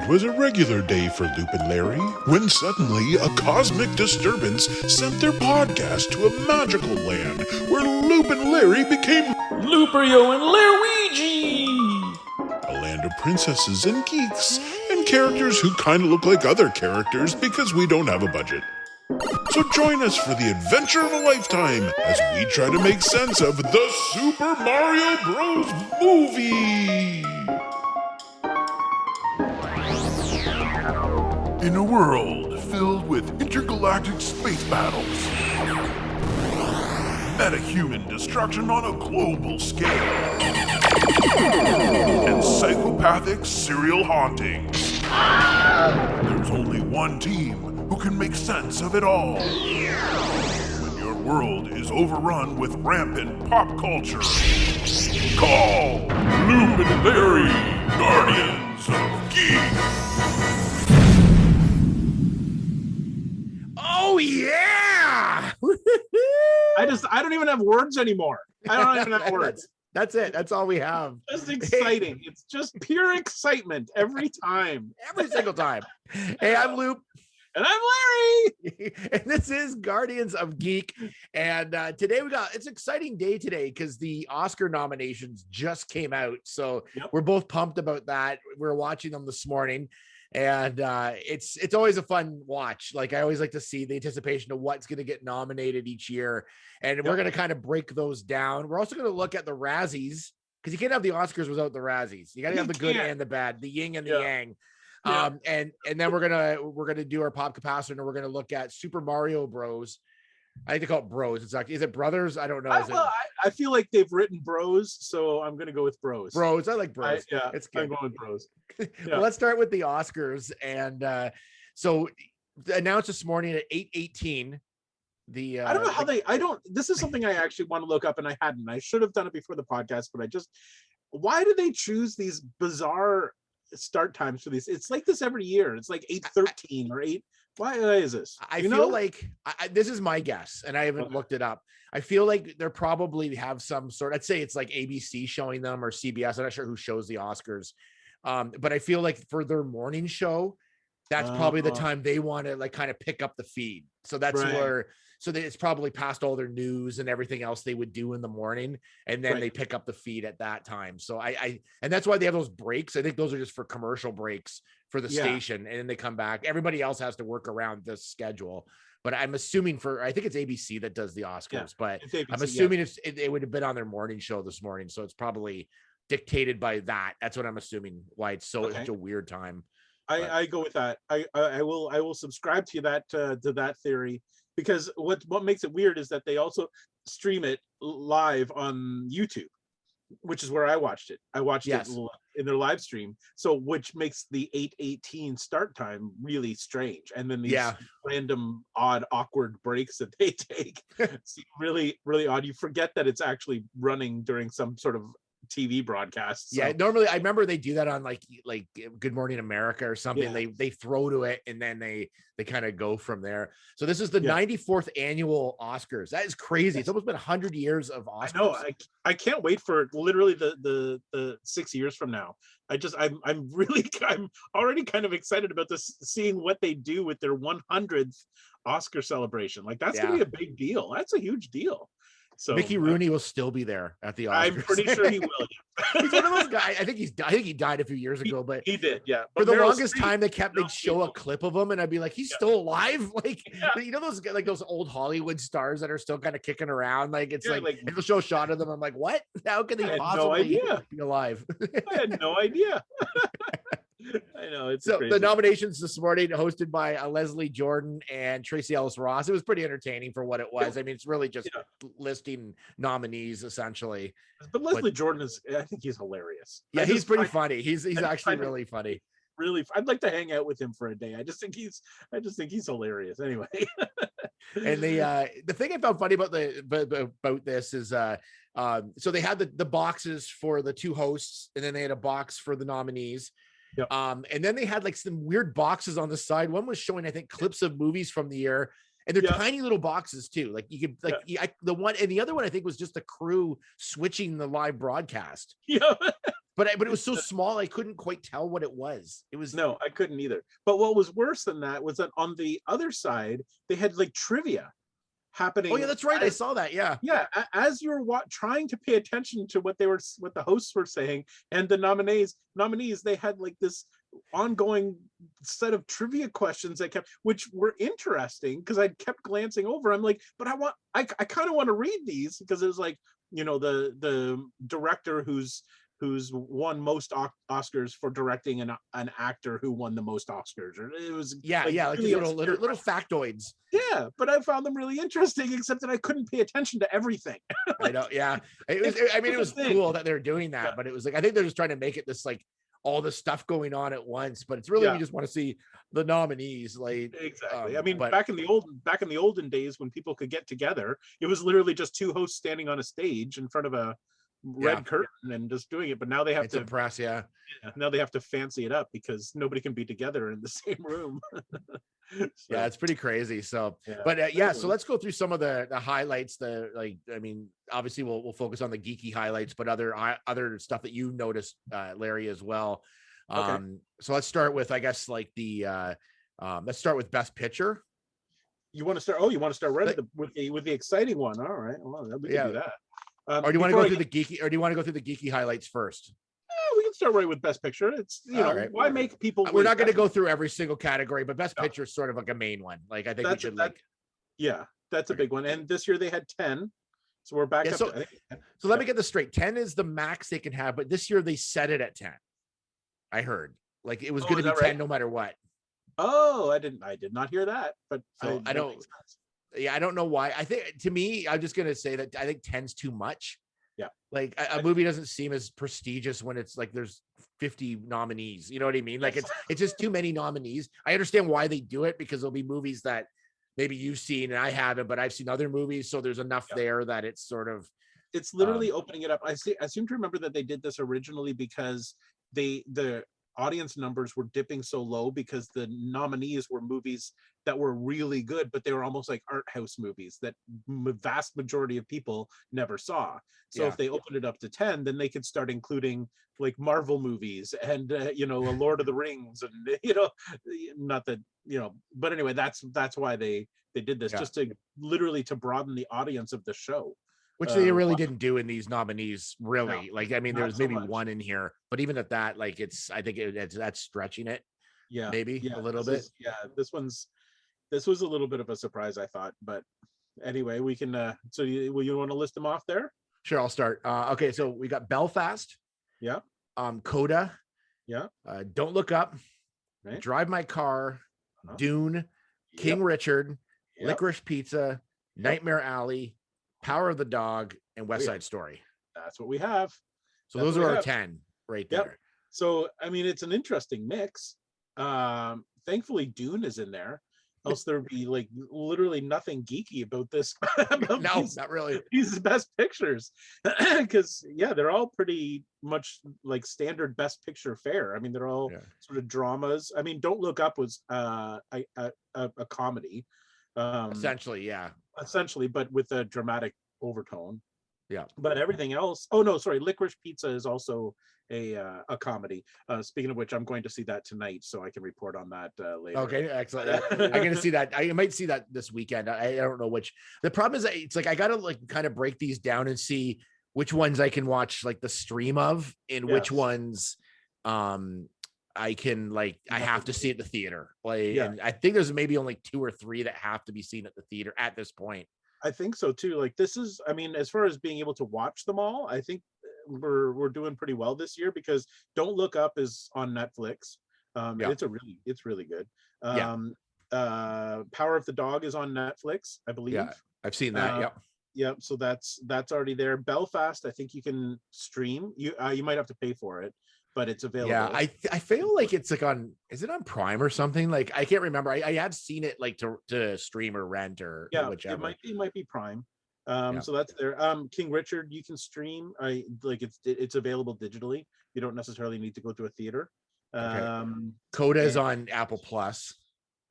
It was a regular day for Loop and Larry when suddenly a cosmic disturbance sent their podcast to a magical land where Loop and Larry became Loopario and Larigi! a land of princesses and geeks and characters who kind of look like other characters because we don't have a budget. So join us for the adventure of a lifetime as we try to make sense of the Super Mario Bros. Movie! In a world filled with intergalactic space battles, metahuman destruction on a global scale, and psychopathic serial hauntings, there's only one team who can make sense of it all. When your world is overrun with rampant pop culture, call Loop and Larry, Guardians of Geek. Oh yeah! I don't even have words anymore. I don't even have words. That's it. That's all we have. Just exciting. It's just pure excitement every time. Every single time. Hey, I'm Loop. And I'm Larry. And this is Guardians of Geek. And today it's an exciting day today because the Oscar nominations just came out. So We're both pumped about that. We're watching them this morning. And it's always a fun watch. Like I always like to see the anticipation of what's going to get nominated each year. And we're going to kind of break those down. We're also going to look at the Razzies because you can't have the Oscars without the Razzies. You got to have the good and the bad, the yin and the yang. And then we're gonna do our pop capacitor and we're gonna look at Super Mario Bros. I think they call it Bros. It's like, is it Brothers? I don't know. I feel like they've written Bros, so I'm gonna go with Bros. Bros. I like Bros. It's good. I'm going with Bros. Well, let's start with the Oscars. And so announced this morning at 8:18. I don't know how this is something I actually want to look up and I hadn't. I should have done it before the podcast, but why do they choose these bizarre start times for these? It's like this every year. It's like 8:13 or 8. Why is this? I feel like this is my guess, and I haven't looked it up. I feel like they're probably have some sort. I'd say it's like ABC showing them or CBS. I'm not sure who shows the Oscars, but I feel like for their morning show, that's probably the time they want to like kind of pick up the feed. So that's where. So it's probably past all their news and everything else they would do in the morning. And then they pick up the feed at that time. So and that's why they have those breaks. I think those are just for commercial breaks for the station. And then they come back. Everybody else has to work around this schedule. But I'm assuming I think it's ABC that does the Oscars, but ABC, I'm assuming it would have been on their morning show this morning. So it's probably dictated by that. That's what I'm assuming why it's such a weird time. I go with that. I will subscribe to that theory. Because what makes it weird is that they also stream it live on YouTube, which is where I watched it. I watched it in their live stream, so which makes the 8:18 start time really strange. And then these random, odd, awkward breaks that they take seem really, really odd. You forget that it's actually running during some sort of TV broadcast. So. Yeah, normally I remember they do that on like Good Morning America or something. They throw to it and then they kind of go from there. So this is the 94th annual Oscars. That is crazy. It's almost been 100 years of Oscars. I know. I can't wait for literally the 6 years from now. I'm already kind of excited about this, seeing what they do with their 100th Oscar celebration. Like that's gonna be a big deal. That's a huge deal. So Mickey Rooney will still be there at the Oscars. I'm pretty sure he will. He's one of those guys. I think he died a few years ago, but he did. Yeah. For the longest time, they'd show a clip of him, and I'd be like, he's still alive. Like you know those old Hollywood stars that are still kind of kicking around. Like it's like they'll show a shot of them. I'm like, what? How can they possibly be alive? I had no idea. I know it's so crazy. The nominations this morning hosted by Leslie Jordan and Tracy Ellis Ross. It was pretty entertaining for what it was. I mean, it's really just listing nominees essentially. But Leslie Jordan I think he's hilarious. Yeah, he's pretty funny. He's actually really funny. Really, I'd like to hang out with him for a day. I just think he's hilarious. Anyway. And the thing I found funny about this is so they had the boxes for the two hosts, and then they had a box for the nominees. Yep. And then they had like some weird boxes on the side. One was showing, I think, clips of movies from the year, and they're tiny little boxes too. Like you could the one, and the other one I think was just the crew switching the live broadcast. Yeah. but it was so small I couldn't quite tell what it was. It was No, I couldn't either. But what was worse than that was that on the other side they had like trivia happening. Oh yeah, that's right. I saw that. Yeah. Yeah, as you're trying to pay attention to what the hosts were saying and the nominees, they had like this ongoing set of trivia questions that which were interesting because I kept glancing over. I'm like, but I kind of want to read these because it was like, the director who's won most Oscars for directing an actor who won the most Oscars. It was like really little factoids. Yeah, but I found them really interesting, except that I couldn't pay attention to everything. I know. Yeah, it was cool that they're doing that, but it was like I think they're just trying to make it this like all the stuff going on at once. But it's really we just want to see the nominees. Like exactly. I mean, back in the olden days when people could get together, it was literally just two hosts standing on a stage in front of a red curtain and just doing it. But now they have to impress. Now they have to fancy it up because nobody can be together in the same room. So, it's pretty crazy. So so let's go through some of the highlights. Obviously we'll focus on the geeky highlights, but other stuff that you noticed, Larry, as well. So let's start with, I guess, like let's start with best picture. You want to start right with the exciting one. All right, well, we can do that. Or do you want to go through the geeky? Or do you want to go through the geeky highlights first? We can start right with best picture. It's right. Why make people? We're not going to go through every single category, but best picture is sort of like a main one. Like I think we should that's a big one. And this year they had 10, so we're back up. So let me get this straight. 10 is the max they can have, but this year they set it at 10. I heard like it was going to be 10 no matter what. Oh, I did not hear that, but so I don't. Yeah, I don't know why. I think to me, I'm just gonna say that I think 10's too much. Yeah, like a movie doesn't seem as prestigious when it's like there's 50 nominees. You know what I mean? Like it's just too many nominees. I understand why they do it because there'll be movies that maybe you've seen and I haven't, but I've seen other movies, so there's enough there that it's sort of. It's literally opening it up. I seem to remember that they did this originally because the audience numbers were dipping so low because the nominees were movies that were really good, but they were almost like art house movies that vast majority of people never saw. So if they opened it up to 10, then they could start including like Marvel movies and a Lord of the Rings and not that but anyway, that's why they did this, just to literally to broaden the audience of the show. Which they really didn't do in these nominees, really. No, like, I mean, there's maybe one in here, but even at that, like, I think that's stretching it. Yeah, maybe a little bit. This was a little bit of a surprise, I thought. But anyway, we can. So, you want to list them off there? Sure, I'll start. Okay, so we got Belfast. Yeah. Coda. Yeah. Don't Look Up. Right. Drive My Car. Dune. King Richard. Licorice Pizza. Nightmare Alley. Power of the Dog, and West Side Story. That's what we have. So those are our 10 right there. Yep. So I mean, it's an interesting mix. Thankfully, Dune is in there. Else there'd be like literally nothing geeky about this. Not really. These best pictures, because they're all pretty much like standard best picture fare. I mean, they're all sort of dramas. I mean, Don't Look Up was a comedy. Essentially, but with a dramatic overtone. But everything else, Licorice Pizza is also a comedy. Speaking of which, I'm going to see that tonight, so I can report on that later. Okay, excellent. I'm gonna see that. I might see that this weekend. I don't know which. The problem is it's like I gotta like kind of break these down and see which ones I can watch like the stream of and which ones I can I have to see at the theater. And I think there's maybe only 2 or 3 that have to be seen at the theater at this point. I think so too. Like this is, I mean, as far as being able to watch them all, I think we're doing pretty well this year because Don't Look Up is on Netflix. It's really good. Power of the Dog is on Netflix, I believe. Yeah, I've seen that. Yep. So that's already there. Belfast, I think you can stream. You might have to pay for it, but it's available. Yeah, I feel like it's like is it on Prime or something? Like I can't remember. I have seen it like to stream or rent or whichever. It might be Prime. So that's there. King Richard, you can stream. It's available digitally. You don't necessarily need to go to a theater. Coda is on Apple Plus.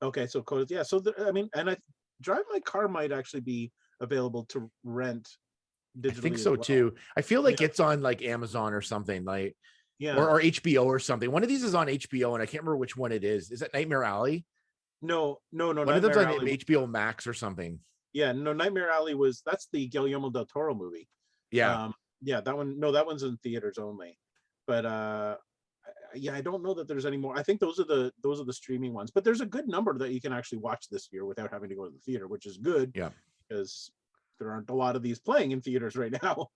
Okay, so Coda, so I Drive My Car might actually be available to rent digitally. I think so too. I feel like it's on like Amazon or something. Like Yeah. or HBO or something. One of these is on HBO, and I can't remember which one it is. Is it Nightmare Alley? No. One of Nightmare them's on Alley. HBO Max or something. Yeah, no, Nightmare Alley that's the Guillermo del Toro movie. Yeah. Yeah, that one. No, that one's in theaters only. But yeah, I don't know that there's any more. I think those are the streaming ones. But there's a good number that you can actually watch this year without having to go to the theater, which is good. Yeah. Because there aren't a lot of these playing in theaters right now.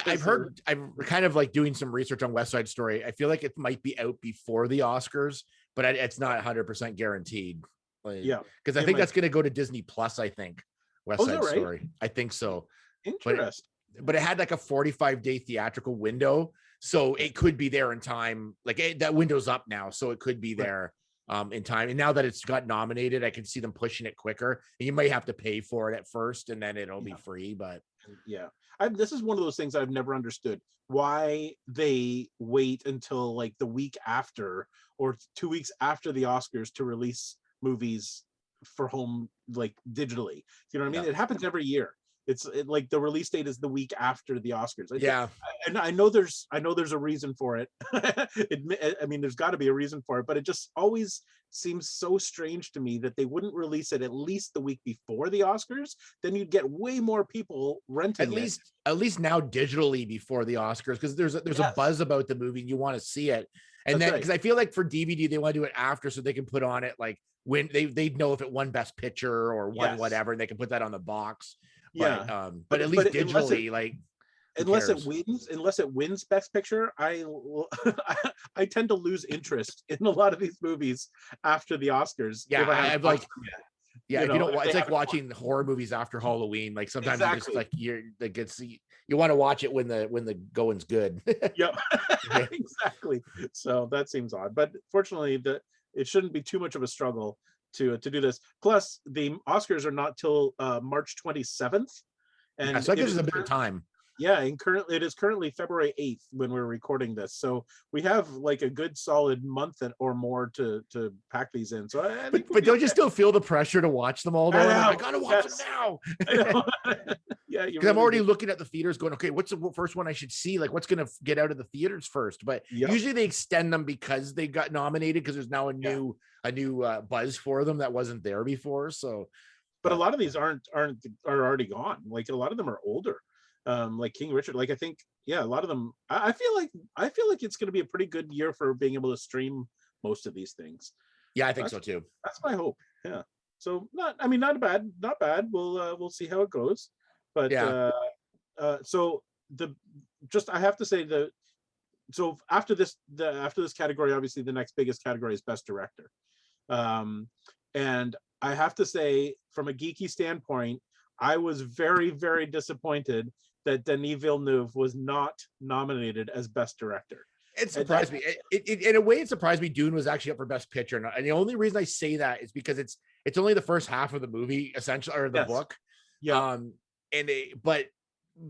I've heard, I'm kind of like doing some research on West Side Story. I feel like it might be out before the Oscars, but it's not 100% guaranteed. Like, yeah, because I think that's going to go to Disney Plus. I think West Side Story. I think so. Interesting. But it had like a 45-day theatrical window, so it could be there in time. Like that window's up now, so it could be there in time. And now that it's got nominated, I can see them pushing it quicker. And you might have to pay for it at first, and then it'll be free. But yeah, this is one of those things I've never understood, why they wait until like the week after or 2 weeks after the Oscars to release movies for home, like digitally. You know what I mean? It happens every year. It's like the release date is the week after the Oscars. And I know there's a reason for it. I mean, there's got to be a reason for it, but it just always seems so strange to me that they wouldn't release it at least the week before the Oscars. Then you'd get way more people renting at least now digitally before the Oscars, because there's a buzz about the movie and you want to see it. And then because I feel like for DVD they want to do it after so they can put on it like when they know if it won Best Picture or won whatever, and they can put that on the box. But at least digitally, unless it wins Best Picture, I tend to lose interest in a lot of these movies after the Oscars. If you don't, it's like watching horror movies after Halloween. Like sometimes you just like you want to watch it when the going's good. Yep, exactly. So that seems odd, but fortunately, it shouldn't be too much of a struggle to do this. Plus, the Oscars are not till March 27th, and so that gives us a bit of time. Yeah, and it is currently February 8th when we're recording this, so we have like a good solid month or more to pack these in. So, but don't you still feel the pressure to watch them all? I gotta watch them now. Yeah, because I'm already looking at the theaters, going, okay, what's the first one I should see? Like, what's gonna get out of the theaters first? But usually they extend them because they got nominated, because there's now a new buzz for them that wasn't there before. So, but a lot of these are already gone. Like a lot of them are older. Like King Richard, like I think, a lot of them. I feel like it's going to be a pretty good year for being able to stream most of these things. Yeah, I think so too. That's my hope. Yeah. So not bad. We'll see how it goes. But so I have to say so after this category, obviously the next biggest category is Best Director. And I have to say, from a geeky standpoint, I was very, very disappointed that Denis Villeneuve was not nominated as Best Director. It surprised me. In a way, it surprised me. Dune was actually up for Best Picture, and the only reason I say that is because it's only the first half of the movie, essentially, or the book. Yeah. But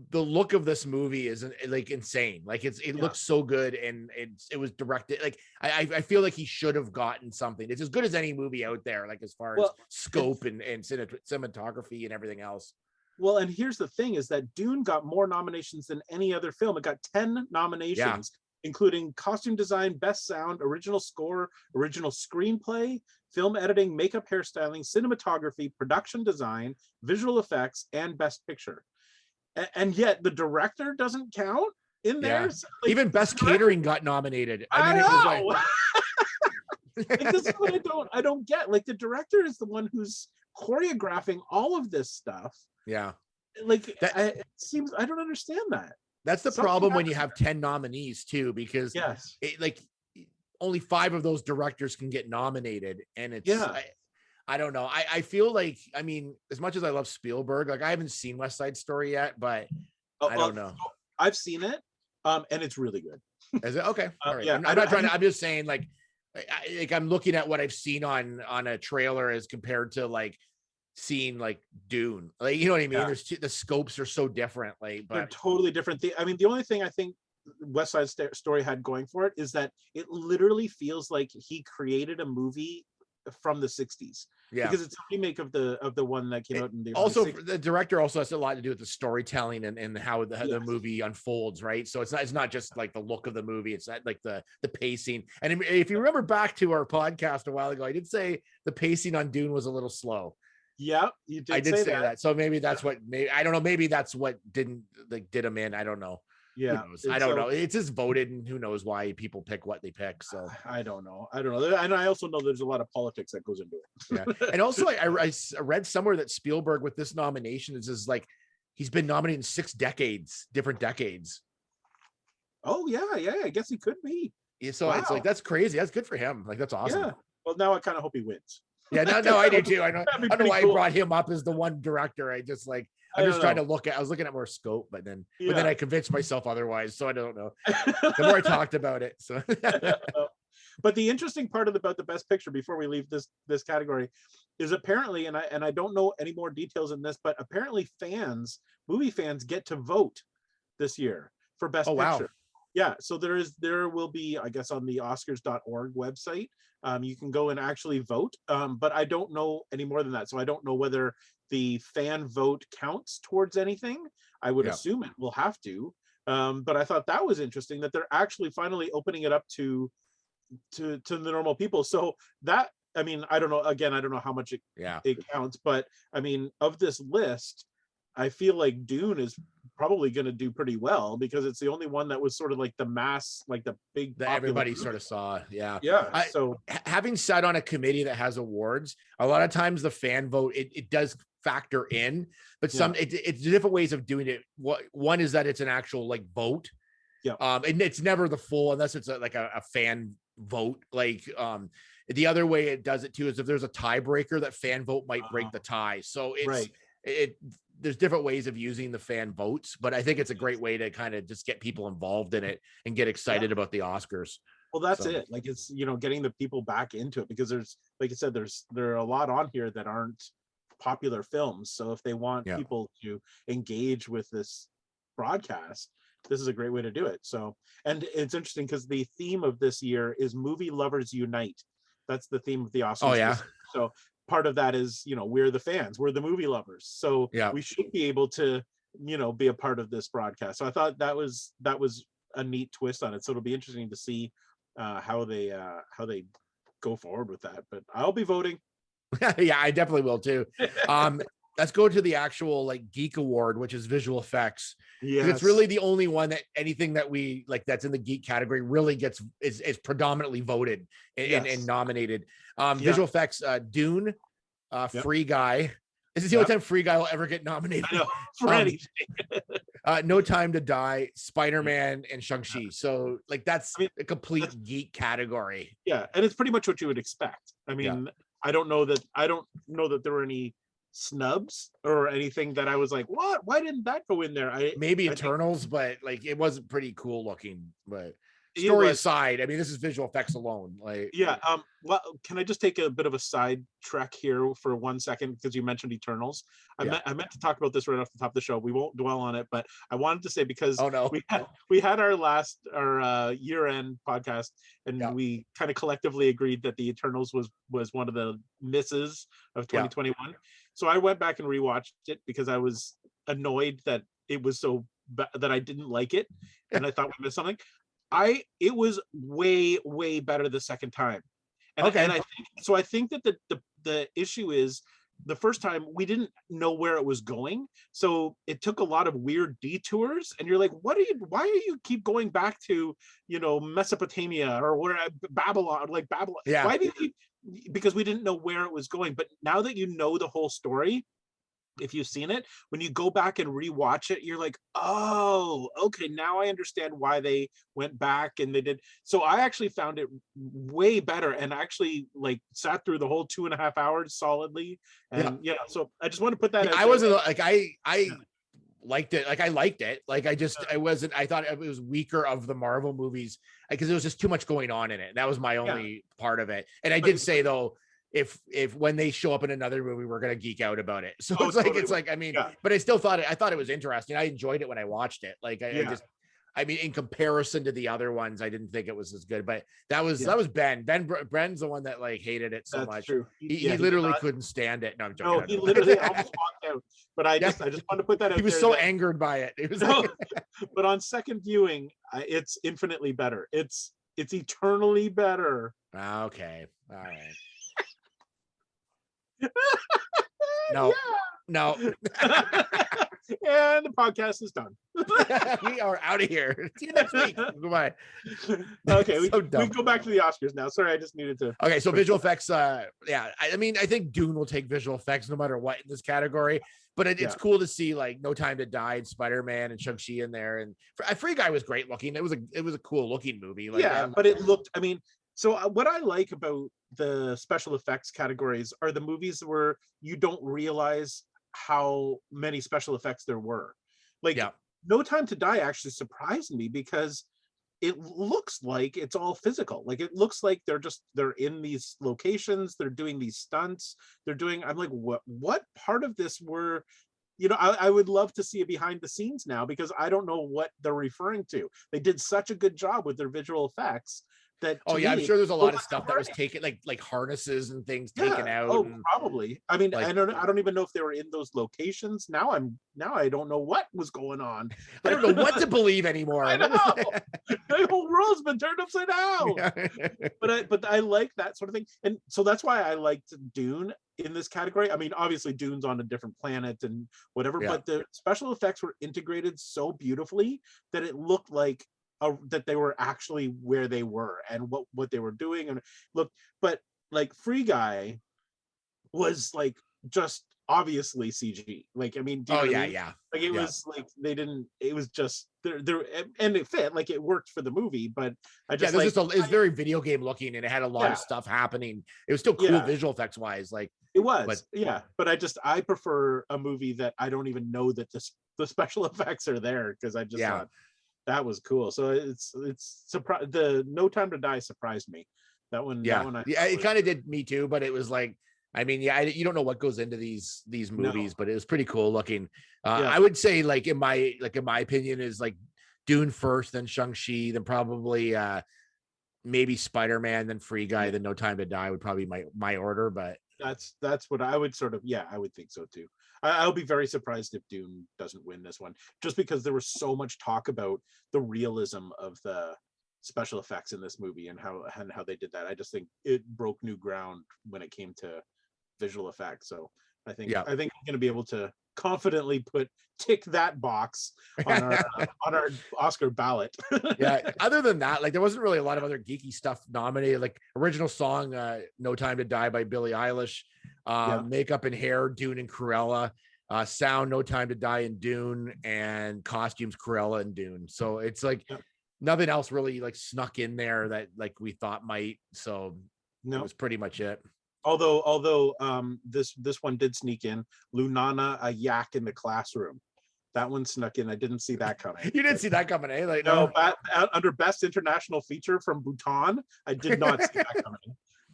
the look of this movie is like insane. Like it looks so good, and it was directed. Like I feel like he should have gotten something. It's as good as any movie out there, like as far as scope and cinematography and everything else. Well, and here's the thing: is that Dune got more nominations than any other film. It got 10 nominations, including costume design, best sound, original score, original screenplay, film editing, makeup, hairstyling, cinematography, production design, visual effects, and best picture. And yet the director doesn't count in there. So, like, even best catering got nominated. I mean, know. It was like this is what I don't get. Like the director is the one who's choreographing all of this stuff. Yeah. Like it seems, I don't understand that. That's the problem when you have 10 nominees too, because only 5 of those directors can get nominated, and it's I don't know. I feel like, I mean, as much as I love Spielberg, like I haven't seen West Side Story yet, but I don't know. I've seen it, and it's really good. Is it? Okay. All right. I'm not trying to, I'm just saying like I'm looking at what I've seen on a trailer as compared to like seeing like Dune. Like, you know what I mean? There's the scopes are so different. Like, but they're totally different. I mean, the only thing I think West Side Story had going for it is that it literally feels like he created a movie from the 60s. Yeah, because it's a remake of the one that came out in the also 60s. the director also has a lot to do with the storytelling and how the movie unfolds, right? So it's not just like the look of the movie, it's not like the pacing. And if you remember back to our podcast a while ago, I did say the pacing on Dune was a little slow. Yeah, you did. I did say that. So maybe that's what. Maybe I don't know. Maybe that's what did him in. I don't know. Yeah, I don't know. It's just voted, and who knows why people pick what they pick. So I don't know. And I also know there's a lot of politics that goes into it. Yeah, and also I read somewhere that Spielberg with this nomination is like he's been nominated in 6 decades, different decades. Oh yeah, I guess he could be. Yeah, so it's like that's crazy. That's good for him. Like that's awesome. Yeah. Well, now I kind of hope he wins. Yeah, no, I do too. I don't know why cool. I brought him up as the one director. I'm just trying to look at. I was looking at more scope, but then I convinced myself otherwise. So I don't know. The more I talked about it, so. But the interesting part about the best picture, before we leave this category, is apparently, and I don't know any more details in this, but apparently movie fans get to vote this year for best picture. Wow. Yeah, so there will be, I guess, on the Oscars.org website, you can go and actually vote, but I don't know any more than that. So I don't know whether the fan vote counts towards anything. I would assume it will have to, but I thought that was interesting that they're actually finally opening it up to the normal people. So that, I mean, I don't know. Again, I don't know how much it counts, but I mean, of this list, I feel like Dune is probably going to do pretty well because it's the only one that was sort of like the mass, like the big that everybody sort of saw. Yeah. So having sat on a committee that has awards, a lot of times the fan vote, it does factor in, but it's different ways of doing it. One is that it's an actual like vote. Yeah. And it's never the full, unless it's like a fan vote. Like, the other way it does it too is if there's a tiebreaker, that fan vote might break the tie. So there's different ways of using the fan votes, but I think it's a great way to kind of just get people involved in it and get excited about the Oscars. Well, that's it. Like it's, getting the people back into it because there's, like you said, there are a lot on here that aren't popular films. So if they want people to engage with this broadcast, this is a great way to do it. So, and it's interesting because the theme of this year is Movie Lovers Unite. That's the theme of the Oscars. Oh yeah. So part of that is, we're the fans, we're the movie lovers. So we should be able to, be a part of this broadcast. So I thought that was a neat twist on it. So it'll be interesting to see how they go forward with that. But I'll be voting. Yeah, I definitely will too. Let's go to the actual like geek award, which is visual effects. Yeah, it's really the only one that anything that we like that's in the geek category really is predominantly voted and nominated. Visual effects, Dune, Free Guy. This is the only time Free Guy will ever get nominated. I know, for anything. No Time to Die, Spider-Man, and Shang-Chi. So like that's a complete geek category. Yeah, and it's pretty much what you would expect. I mean, I don't know that there were any snubs or anything that I was like, what? Why didn't that go in there? Maybe Eternals, but like it wasn't pretty cool looking. But story aside, I mean, this is visual effects alone. Like well, can I just take a bit of a side trek here for 1 second because you mentioned Eternals? I meant to talk about this right off the top of the show. We won't dwell on it, but I wanted to say because we had our year-end podcast and we kind of collectively agreed that the Eternals was one of the misses of 2021. So I went back and rewatched it because I was annoyed that it was so that I didn't like it and I thought we missed something. It was way better the second time. And I think that the issue is the first time we didn't know where it was going. So it took a lot of weird detours and you're like, why do you keep going back to, Mesopotamia or where Babylon? Yeah. Why do you keep, because we didn't know where it was going. But now that you know the whole story, if you've seen it, when you go back and rewatch it, you're like, oh, okay, now I understand why they went back and they did. So I actually found it way better and actually like sat through the whole 2.5 hours solidly. And so I just want to put that out. I wasn't like I liked it. Like I liked it. Like I thought it was weaker of the Marvel movies because there was just too much going on in it. That was my only part of it. And I did say though, if when they show up in another movie, we're gonna geek out about it. So it's like I mean, but I still thought I thought it was interesting. I enjoyed it when I watched it. Like I mean, in comparison to the other ones, I didn't think it was as good, but that was Ben. Ben's the one that like hated it so That's much. true. He literally couldn't stand it. No, I'm joking. No, he literally almost walked out. But I just wanted to put that out. He was there so that, angered by it. It was no, like, but on second viewing, it's infinitely better. It's eternally better. okay, all right. No, no. And the podcast is done. We are out of here. See you next week. Goodbye. Okay, we So can go back to the Oscars now. Sorry, I just needed to. Okay, so visual effects. Yeah, I mean, I think Dune will take visual effects no matter what in this category. But it's cool to see like No Time to Die and Spider-Man and Shang-Chi in there. And Free Guy was great looking. It was a cool looking movie. Like, yeah, but it looked. I mean, so what I like about the special effects categories are the movies where you don't realize how many special effects there were. Like, No Time to Die actually surprised me because it looks like it's all physical. Like it looks like they're in these locations, they're doing these stunts, I'm like, what part of this were, I would love to see it behind the scenes now, because I don't know what they're referring to. They did such a good job with their visual effects that I'm sure there's a lot of stuff that was taken, like harnesses and things taken out. Oh, probably. I mean, like, I don't even know if they were in those locations. Now I don't know what was going on. I don't know what to believe anymore. I know. The whole world's been turned upside down. Yeah. But I like that sort of thing. And so that's why I liked Dune in this category. I mean, obviously Dune's on a different planet and whatever, but the special effects were integrated so beautifully that it looked like that they were actually where they were and what they were doing. And look, but like Free Guy was like just obviously CG. Like, I mean, like it was like it was just there and it fit, like it worked for the movie, but I just it's very video game looking, and it had a lot of stuff happening. It was still cool visual effects wise, like it was, but I prefer a movie that I don't even know that the special effects are there, because I just thought that was cool. So it's the No Time to Die surprised me. That one, it kind of did me too, but it was like, I mean, you don't know what goes into these movies, but it was pretty cool looking. I would say, like in my opinion, is like Dune first, then Shang-Chi, then probably maybe Spider-Man, then Free Guy, then No Time to Die would probably be my order. But that's what I would I would think so too. I'll be very surprised if Dune doesn't win this one, just because there was so much talk about the realism of the special effects in this movie and how they did that. I just think it broke new ground when it came to visual effects. So I think I'm going to be able to confidently tick that box on our Oscar ballot. Other than that, like there wasn't really a lot of other geeky stuff nominated. Like original song, No Time to Die by Billie Eilish, makeup and hair, Dune and Cruella, sound, No Time to Die and Dune, and costumes, Cruella and Dune. So it's like nothing else really like snuck in there that like we thought might. So that was pretty much it. Although this one did sneak in, Lunana, a yak in the classroom. That one snuck in. I didn't see that coming. You didn't see that coming, eh? Like, no, under Best International Feature from Bhutan, I did not see that coming.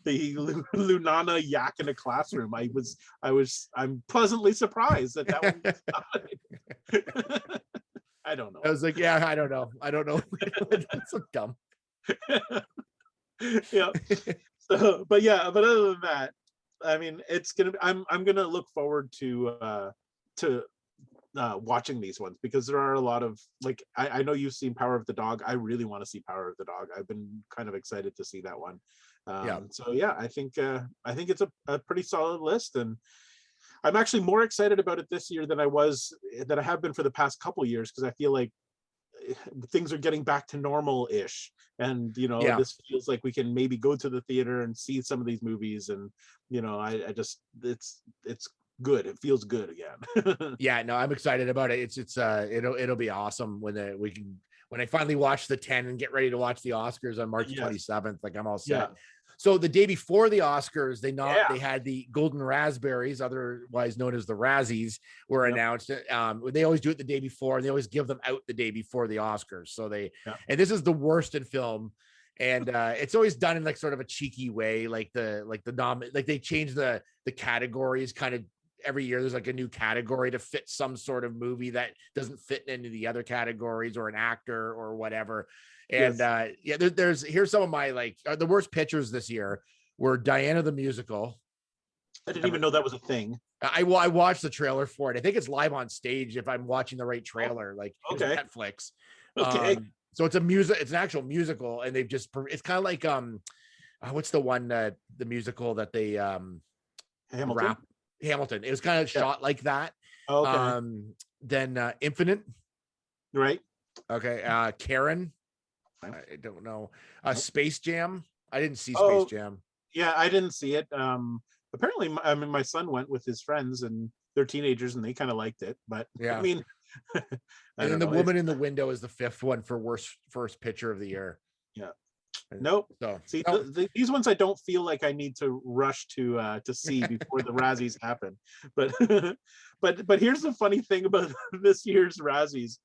The Lunana yak in a classroom. I'm pleasantly surprised that one was not. I don't know. I was like, I don't know. That's so dumb. So, but other than that, I mean, I'm gonna look forward to watching these ones, because there are a lot of, like, I know you've seen Power of the Dog. I really want to see Power of the Dog. I've been kind of excited to see that one. So I think it's a pretty solid list, and I'm actually more excited about it this year than I have been for the past couple years, because I feel like things are getting back to normal-ish, and this feels like we can maybe go to the theater and see some of these movies, and I just it's good. It feels good again. No, I'm excited about it. It'll be awesome when I finally watch the 10 and get ready to watch the Oscars on March 27th. Like, I'm all set. So the day before the Oscars, they had the Golden Raspberries, otherwise known as the Razzies, were announced. They always do it the day before, and they always give them out the day before the Oscars. So and this is the worst in film, and it's always done in like sort of a cheeky way, like they change the categories kind of every year there's like a new category to fit some sort of movie that doesn't fit into the other categories or an actor or whatever. And here's some of my like the worst pictures this year were Diana the Musical. I didn't even know that was a thing. I watched the trailer for it. I think it's live on stage if I'm watching the right trailer, like okay. it's Netflix. Okay. So it's it's an actual musical, and it's kind of like what's the one the musical that they Hamilton. Hamilton. It was kind of shot like that. Okay. Then Infinite. Right. Okay. Karen. I don't know. Space Jam. I didn't see Space Jam. Yeah, I didn't see it. Apparently, my son went with his friends, and they're teenagers, and they kind of liked it. But yeah, I mean, and then The Woman in the Window is the 5th one for worst first picture of the year. Yeah. Nope. So see, these ones I don't feel like I need to rush to see before the Razzies happen. But but here's the funny thing about this year's Razzies.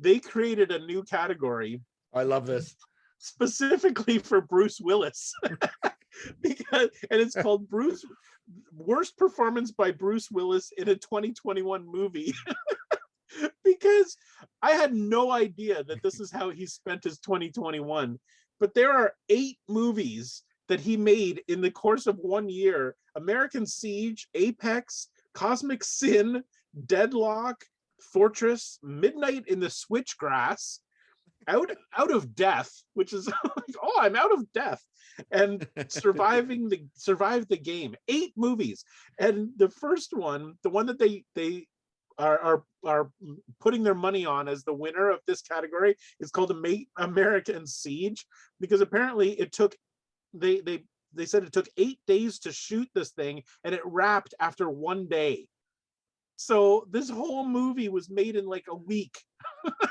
They created a new category. I love this. Specifically for Bruce Willis. And it's called Worst Performance by Bruce Willis in a 2021 movie. Because I had no idea that this is how he spent his 2021. But there are 8 movies that he made in the course of 1 year: American Siege, Apex, Cosmic Sin, Deadlock, Fortress, Midnight in the Switchgrass, Out of Death, which is like, oh, I'm out of death, and Survive the Game. 8 movies. And the first one, the one that they are putting their money on as the winner of this category, is called American Siege, because apparently it took they said it took 8 days to shoot this thing, and it wrapped after 1 day. So this whole movie was made in like a week.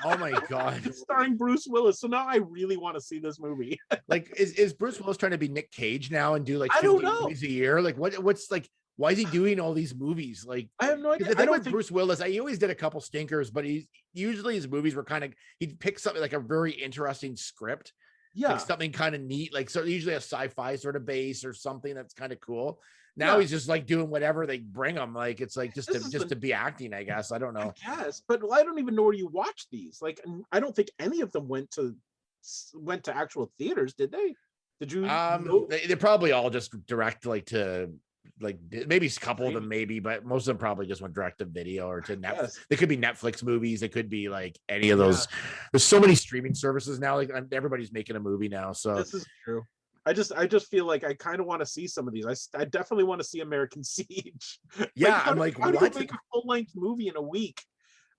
Oh my god. Starring Bruce Willis. So now I really want to see this movie. Like is Bruce Willis trying to be Nick Cage now and do like 50 movies a year? Like what's like, why is he doing all these movies? Like, I have no idea. The thing with Bruce Willis, he always did a couple stinkers, but usually his movies were kind of, he'd pick something like a very interesting script. Yeah. Like something kind of neat, like so usually a sci-fi sort of base or something that's kind of cool. Now he's just like doing whatever they bring him. Like it's like just to be acting, I guess. I don't know. I guess, but I don't even know where you watch these. Like, I don't think any of them went to actual theaters, did they? Did you? They're probably all just direct, like to like maybe a couple of them, maybe, but most of them probably just went direct to video or to Netflix. Yes. They could be Netflix movies. They could be like any of those. Yeah. There's so many streaming services now. Like everybody's making a movie now. So this is true. I just feel like I kind of want to see some of these. I definitely want to see American Siege. Yeah, I'm like, how do you make a full-length movie in a week?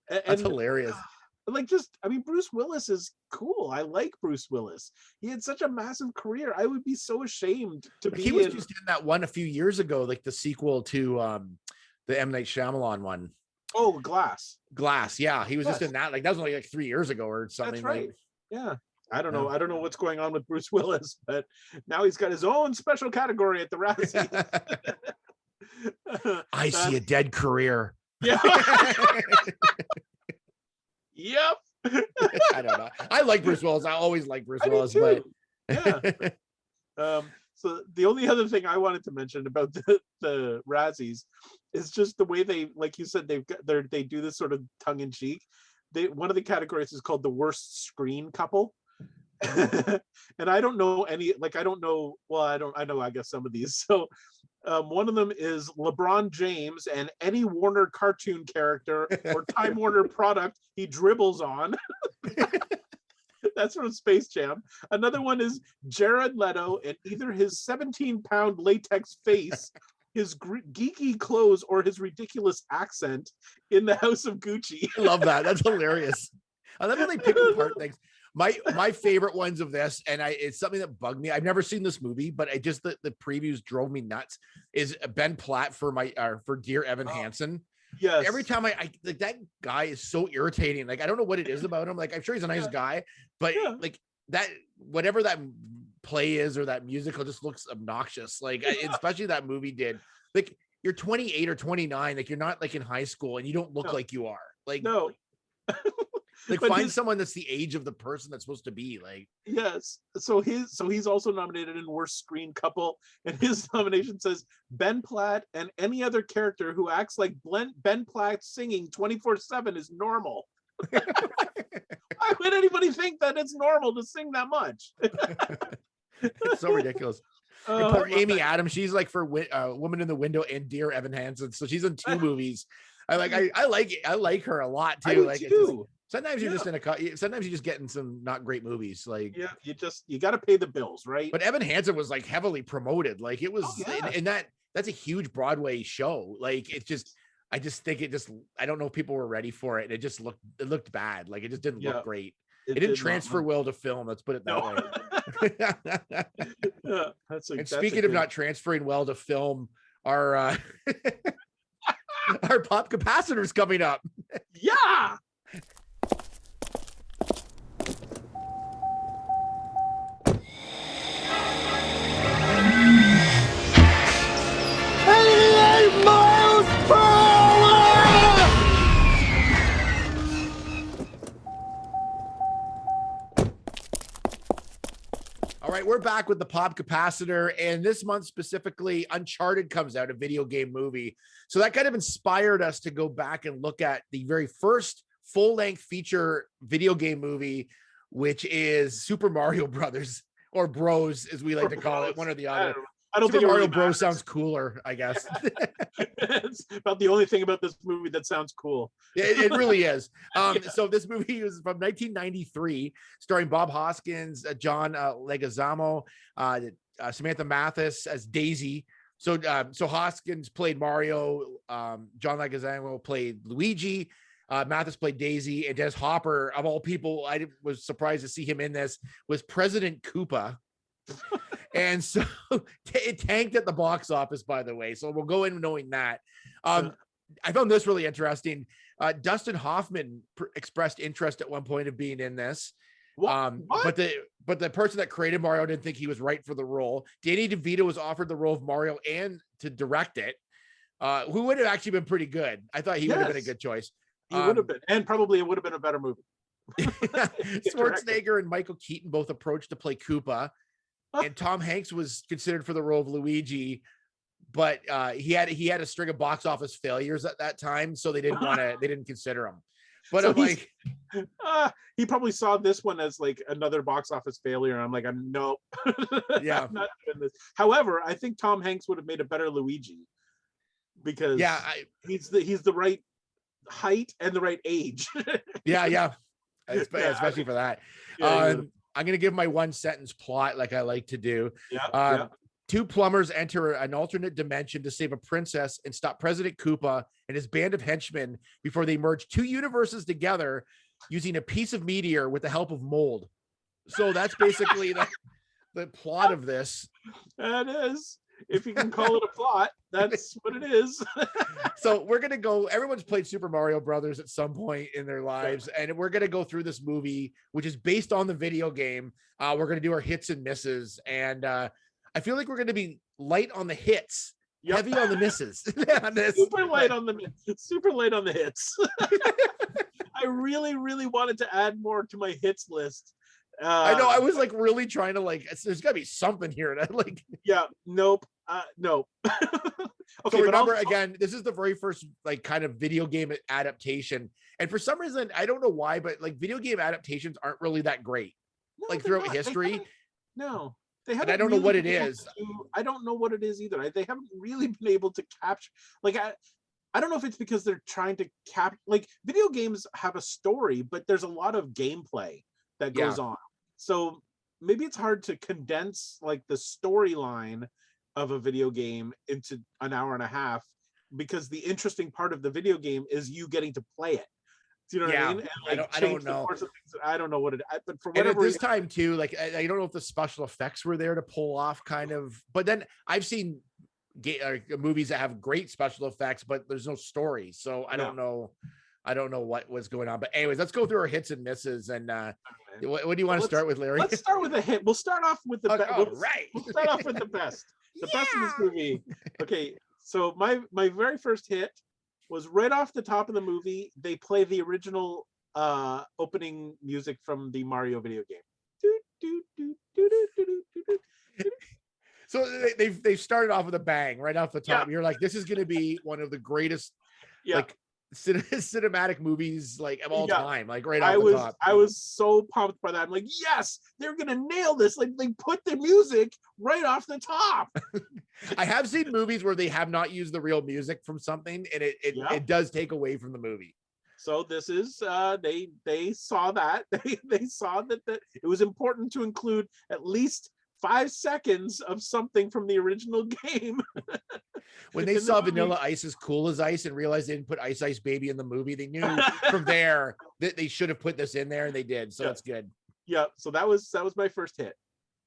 That's hilarious. Like, Bruce Willis is cool. I like Bruce Willis. He had such a massive career. I would be so ashamed to be. He was just in that one a few years ago, like the sequel to the M. Night Shyamalan one. Oh, Glass. Yeah, he was just in that. Like that was only like 3 years ago or something. That's right. Like, yeah. I don't know. I don't know what's going on with Bruce Willis, but now he's got his own special category at the Razzies. I see a dead career. Yeah. Yep. I don't know. I like Bruce Willis. I always like Bruce Willis, but yeah. So the only other thing I wanted to mention about the Razzies is just the way they, like you said, they do this sort of tongue in cheek. One of the categories is called the worst screen couple. And I don't know any, like, I don't know, well, I know, I guess some of these. So one of them is LeBron James and any Warner cartoon character or Time Warner product he dribbles on. That's from Space Jam. Another one is Jared Leto and either his 17-pound latex face, his geeky clothes, or his ridiculous accent in the House of Gucci. I love that. That's hilarious. I love how they pick apart things. My favorite ones of this, and it's something that bugged me. I've never seen this movie, but the previews drove me nuts. Is Ben Platt for Dear Evan Hansen. Yes. Every time I like, that guy is so irritating. Like I don't know what it is about him. Like I'm sure he's a nice guy, but like that, whatever that play is or that musical just looks obnoxious. Like especially that movie did. Like you're 28 or 29, like you're not like in high school, and you don't look like you are. Like no. Like But find someone that's the age of the person that's supposed to be like. yes. So he's also nominated in worst screen couple, and his nomination says Ben Platt and any other character who acts like Ben Platt singing 24/7 is normal. Why would anybody think that it's normal to sing that much? It's so ridiculous. And Oh, poor Amy Adams, she's like for Woman in the Window and Dear Evan Hansen, so she's in 2 movies. I like her a lot too. I do like too. Sometimes you're just sometimes you're just getting some not great movies. Like Yeah, you got to pay the bills, right? but Evan Hansen was like heavily promoted. Like it was, and that's a huge Broadway show. Like I just think I don't know if people were ready for it. It looked bad. Like it just didn't look great. It didn't transfer well to film. Let's put it that way. And speaking of not transferring well to film, our our pop capacitor's coming up. Yeah. All right, we're back with the pop capacitor, and this month specifically, Uncharted comes out, a video game movie. So that kind of inspired us to go back and look at the very first full-length feature video game movie, which is Super Mario Brothers, or Bros, as we like to call it, one or the other. I don't Super think Mario Bros sounds cooler, I guess. It's about the only thing about this movie that sounds cool. It really is. So this movie is from 1993, starring Bob Hoskins, John Leguizamo, Samantha Mathis as Daisy. So Hoskins played Mario, John Leguizamo played Luigi, Mathis played Daisy, and Dennis Hopper, of all people, I was surprised to see him in this, was President Koopa. And so it tanked at the box office, by the way. So we'll go in knowing that. I found this really interesting. Dustin Hoffman expressed interest at one point of being in this. What? But the person that created Mario didn't think he was right for the role. Danny DeVito was offered the role of Mario and to direct it. Who would have actually been pretty good. I thought he would have been a good choice. He would have been, and probably it would have been a better movie. Schwarzenegger and Michael Keaton both approached to play Koopa. And Tom Hanks was considered for the role of Luigi, but he had a string of box office failures at that time, so they didn't consider him. But so I'm like, he probably saw this one as like another box office failure. I'm like, nope. Yeah, I'm not doing this. However, I think Tom Hanks would have made a better Luigi because he's the right height and the right age. yeah, especially for that. I'm going to give my 1-sentence plot like I like to do. Two plumbers enter an alternate dimension to save a princess and stop President Koopa and his band of henchmen before they merge 2 universes together using a piece of meteor with the help of mold. So that's basically the plot of this. That is. If you can call it a plot, that's what it is. So we're going to go, everyone's played Super Mario Brothers at some point in their lives, and we're going to go through this movie, which is based on the video game. We're going to do our hits and misses, and I feel like we're going to be light on the hits, heavy on the misses. Super light on the hits. I really, really wanted to add more to my hits list. I know. I was like really trying to there's got to be something here. Nope. Okay. So remember, again, this is the very first kind of video game adaptation, and for some reason, I don't know why, but video game adaptations aren't really that great. Throughout history. They haven't. I don't know what it is. I don't know what it is either. They haven't really been able to capture. I don't know if it's because they're trying to video games have a story, but there's a lot of gameplay that goes on. So maybe it's hard to condense the storyline of a video game into an hour and a half, because the interesting part of the video game is you getting to play it. Do you know what I mean? And, I don't know. I don't know what it. But for whatever, and at this time too, I don't know if the special effects were there to pull off kind of. But then I've seen movies that have great special effects, but there's no story, so I don't know. I don't know what was going on. But anyways, let's go through our hits and misses. And what do you want to start with, Larry? Let's start with a hit. We'll start off with the best. Right. We'll start off with the best. The best in this movie. Okay, so my very first hit was right off the top of the movie. They play the original opening music from the Mario video game. Doo, doo, doo, doo, doo, doo, doo, doo, doo. So they've started off with a bang right off the top. Yeah. You're like, this is going to be one of the greatest Yeah. like cinematic movies like of all Yeah. time, like right off the top. I was so pumped by that. I'm like, yes, they're gonna nail this. Like they put the music right off the top. I have seen movies where they have not used the real music from something, and it does take away from the movie. So this is they saw that they saw that it was important to include at least 5 seconds of something from the original game. When they saw Vanilla Ice's Cool as Ice and realized they didn't put Ice Ice Baby in the movie, they knew from there that they should have put this in there, and they did. So that's good. Yeah. So that was my first hit.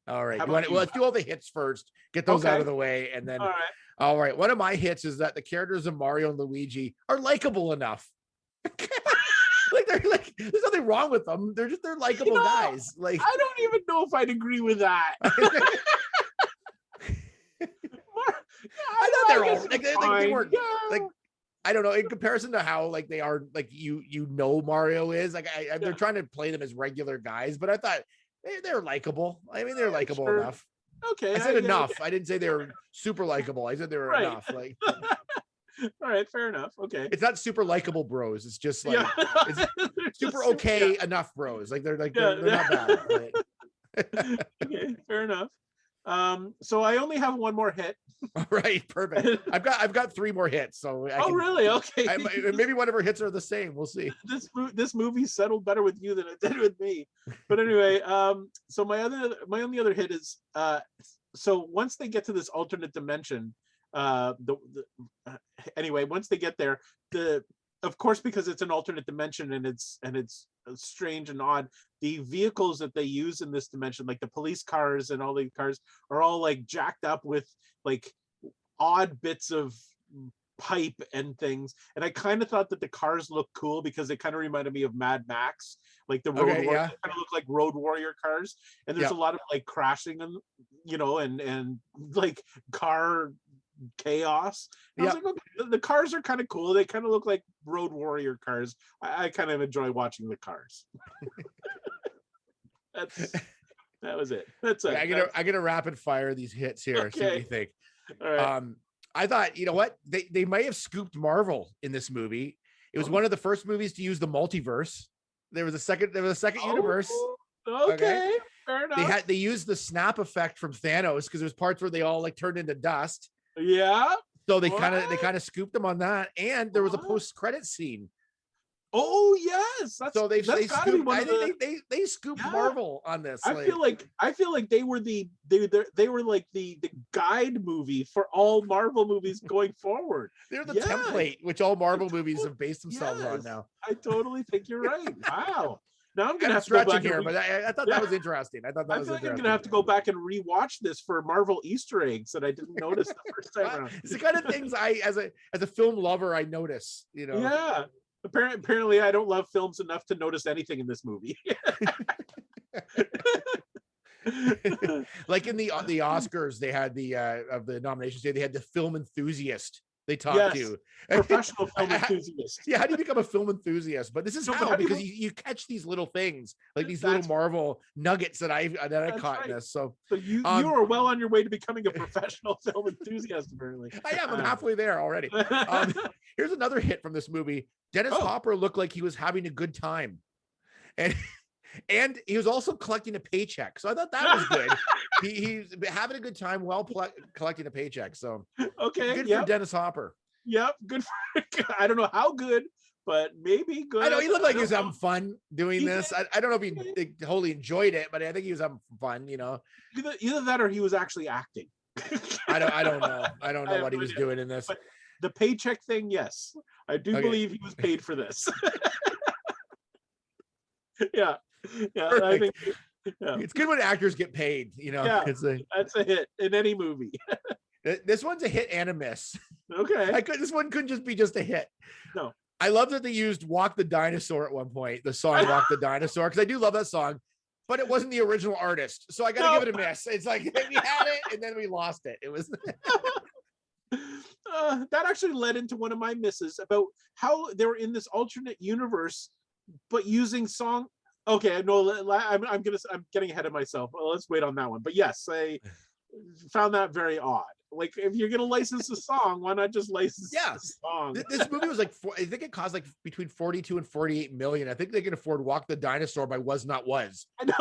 All right. Well, let's do all the hits first. Get those out of the way, and then. All right. One of my hits is that the characters of Mario and Luigi are likable enough. Like they're like, there's nothing wrong with them. They're likable guys. Like I don't even know if I'd agree with that. I know they're all like they weren't like, I don't know, in comparison to how like they are like Mario is like they're trying to play them as regular guys, but I thought they're likable. I mean, they're likable enough. Okay, I said enough. I didn't say they were super likable. I said they were enough. Like, all right, fair enough. Okay, it's not super likable bros. It's just like it's super okay enough bros. Like they're not bad. Right? Okay, fair enough. So I only have one more hit. All right, perfect. I've got 3 more hits. So really? Okay. Maybe one of her hits are the same. We'll see. This movie settled better with you than it did with me. But anyway, so my only other hit is so once they get to this alternate dimension, anyway, once they get there, of course, because it's an alternate dimension and it's strange and odd, the vehicles that they use in this dimension, like the police cars and all the cars, are all like jacked up with like odd bits of pipe and things. And I kind of thought that the cars looked cool because they kind of reminded me of Mad Max, like the road warrior, kind of look like Road Warrior cars. And there's a lot of like crashing and and like car chaos. I was like, okay, the cars are kind of cool. They kind of look like Road Warrior cars. I kind of enjoy watching the cars. That was it. That's it. I'm gonna rapid fire these hits here. Okay. See what you think. All right. I thought, you know what, they may have scooped Marvel in this movie. It was one of the first movies to use the multiverse. There was a second universe. Okay. Fair enough. They used the snap effect from Thanos because there's parts where they all like turned into dust. Yeah. So they kind of scooped them on that, and there was a post-credit scene. Oh yes, so they scooped. I think they scooped Marvel on this. I feel like they were like the guide movie for all Marvel movies going forward. They're the template which all Marvel movies have based themselves on now. I totally think you're right. Wow. Now I'm gonna have to stretch it here, but I thought that was interesting. I feel like I'm gonna have to go back and rewatch this for Marvel Easter eggs that I didn't notice the first time around. It's the kind of things I, as a film lover, I notice. Yeah. Apparently, I don't love films enough to notice anything in this movie. Like in the Oscars, they had the of the nominations day, they had the film enthusiast they talked to. Professional film enthusiast. Yeah, how do you become a film enthusiast? But this is how, because you catch these little things, like these little Marvel nuggets that I caught in this. So you are well on your way to becoming a professional film enthusiast, apparently. I am. I'm halfway there already. Here's another hit from this movie. Dennis Hopper looked like he was having a good time. And he was also collecting a paycheck. So I thought that was good. He's having a good time while collecting a paycheck. So good for Dennis Hopper. Yep, good for. I don't know how good, but maybe good. I know he looked like he was having fun doing this. I don't know if he totally enjoyed it, but I think he was having fun. Either that or he was actually acting. I don't know. I don't know what he was doing in this. But the paycheck thing, yes, I do believe he was paid for this. Yeah. I think it's good when actors get paid. Yeah, that's a hit in any movie. This one's a hit and a miss. Okay, this one couldn't just be just a hit. No, I love that they used "Walk the Dinosaur" at one point. The song "Walk the Dinosaur" because I do love that song, but it wasn't the original artist, so I got to give it a miss. It's like we had it and then we lost it. It was. That actually led into one of my misses about how they were in this alternate universe but using song. Okay, no, I'm getting ahead of myself. Well, let's wait on that one. But yes, I found that very odd. Like, if you're gonna license a song, why not just license Yeah. the song? This movie was like, I think it cost like between 42 and 48 million. I think they can afford Walk the Dinosaur by Was Not Was. I know.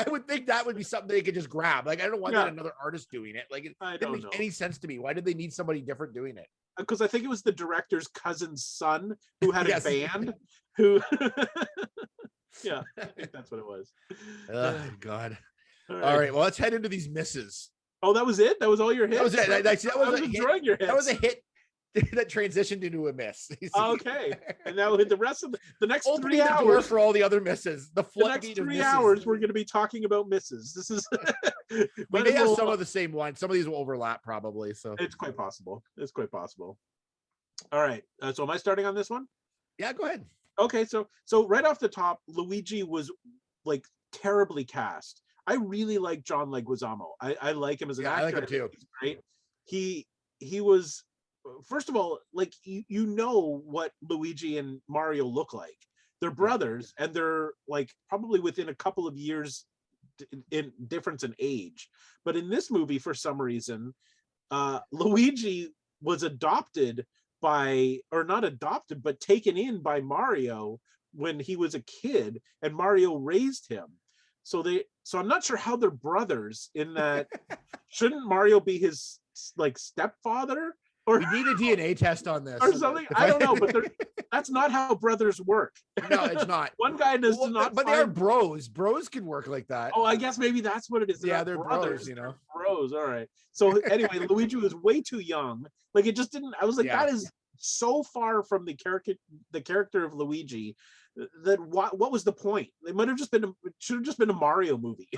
I would think that would be something they could just grab. Like, I don't know why they Yeah. had another artist doing it. Like, it I didn't don't make know. any sense to me. Why did they need somebody different doing it? Because I think it was the director's cousin's son who had Yes. a band who yeah, I think that's what it was. Oh, God. All right. Well, let's head into these misses. Oh, that was it? That was all your hits? That was it. I was enjoying your hits. That was a hit that transitioned into a miss. Okay. And now the rest of the next Opening 3 the door hours for all the other misses. The next floodgate of 3 misses. hours we're going to be talking about misses. This is We may have some of the same ones. Some of these will overlap probably. So it's quite possible. It's quite possible. All right. So am I starting on this one? yeah, go ahead. Okay. So right off the top, Luigi was like terribly cast. I really like John Leguizamo. I like him as an actor. I like him too. He's great. He was, first of all, like you know what Luigi and Mario look like. They're brothers, and they're like probably within a couple of years in difference in age. But in this movie, for some reason, Luigi was adopted by, or not adopted, but taken in by Mario when he was a kid, and Mario raised him. So I'm not sure how they're brothers in that. Shouldn't Mario be his like stepfather? Or We need a DNA test on this or something? I don't know, but that's not how brothers work. No, it's not. One guy does not. But they are bros. Bros can work like that. Oh, I guess maybe that's what it is. Yeah, not they're bros, you know. They're bros. All right. So anyway, Luigi was way too young. Like, it just didn't. I was like, Yeah. that is so far from the character of Luigi. That what was the point? It might have just been should have just been a Mario movie.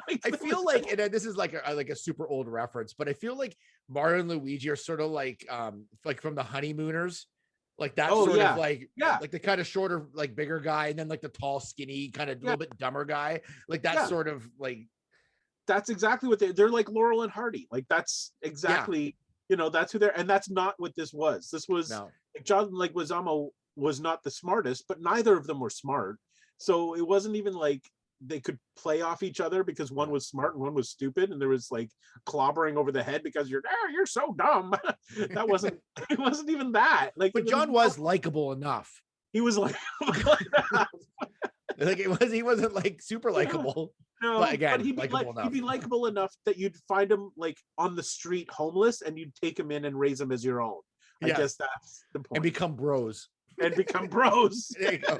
Like, I feel like, and this is like a super old reference, but I feel like Mario and Luigi are sort of like from the Honeymooners, like that Oh, sort yeah. of like Yeah. like the kind of shorter, like bigger guy, and then like the tall, skinny, kind of a Yeah. little bit dumber guy, like that Yeah. sort of like. That's exactly what they're like. Laurel and Hardy. Like, that's exactly that's who they're, and that's not what this was. This was No. like John Leguizamo was not the smartest, but neither of them were smart. So it wasn't even like they could play off each other because one was smart and one was stupid, and there was like clobbering over the head because you're so dumb. That wasn't it wasn't even that. Like, But John was likable enough. he was like Like he wasn't like super likable. no, But again, he'd be likable enough. he'd be likable enough that you'd find him like on the street homeless, and you'd take him in and raise him as your own. I Yes. guess that's the point. And become bros. And become bros. There you go.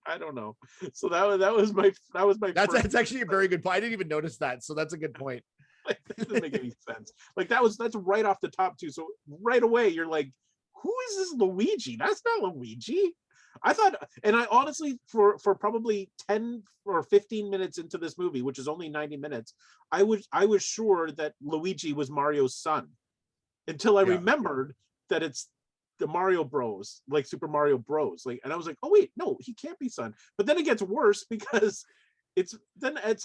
I don't know. So that was my That's actually a very good point. I didn't even notice that. So that's a good point. Like, that doesn't make any sense. Like, that's right off the top too. So right away you're like, who is this Luigi? That's not Luigi. I thought, and I honestly, for probably 10 or 15 minutes into this movie, which is only 90 minutes, I was sure that Luigi was Mario's son, until I remembered that it's the Mario Bros, like Super Mario Bros. Like, and I was like, oh wait, no, he can't be son. But then it gets worse because it's then at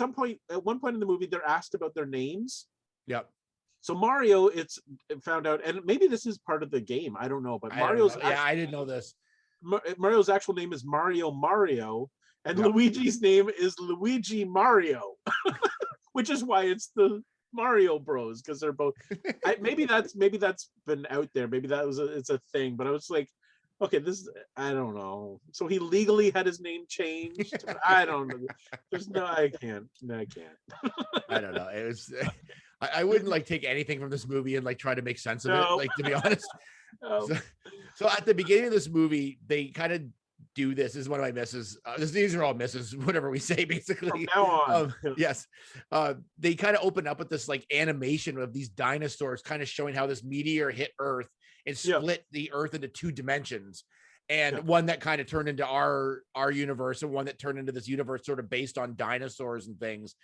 one point in the movie, they're asked about their names. Yep. So Mario, it's found out, and maybe this is part of the game. I don't know, but I didn't know this. Mario's actual name is Mario, and Luigi's name is Luigi Mario, which is why it's the Mario Bros, because they're both. Maybe that's been out there. Maybe it's a thing. But I was like, okay, I don't know. So he legally had his name changed. I don't know. I can't. I don't know. It was. I wouldn't like take anything from this movie and like try to make sense of it. No. Like, to be honest. No. So at the beginning of this movie, they kind of do this. This is one of my misses. These are all misses, whatever we say, basically. From now on. Yes. They kind of open up with this like animation of these dinosaurs kind of showing how this meteor hit Earth and split the Earth into two dimensions. And one that kind of turned into our universe, and one that turned into this universe sort of based on dinosaurs and things.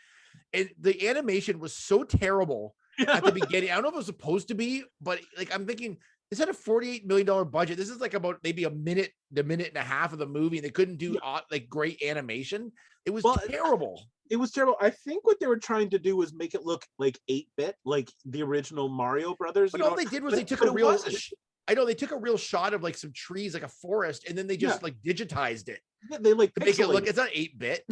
And the animation was so terrible at the beginning. I don't know if it was supposed to be, but like, I'm thinking, this had a $48 million budget. This is like about maybe a minute and a half of the movie. And they couldn't do like great animation. It was terrible. It was terrible. I think what they were trying to do was make it look like 8-bit, like the original Mario Brothers. But all they did was they took a real I know they took a real shot of like some trees, like a forest, and then they just like digitized it. They like to make it look. It's not 8-bit.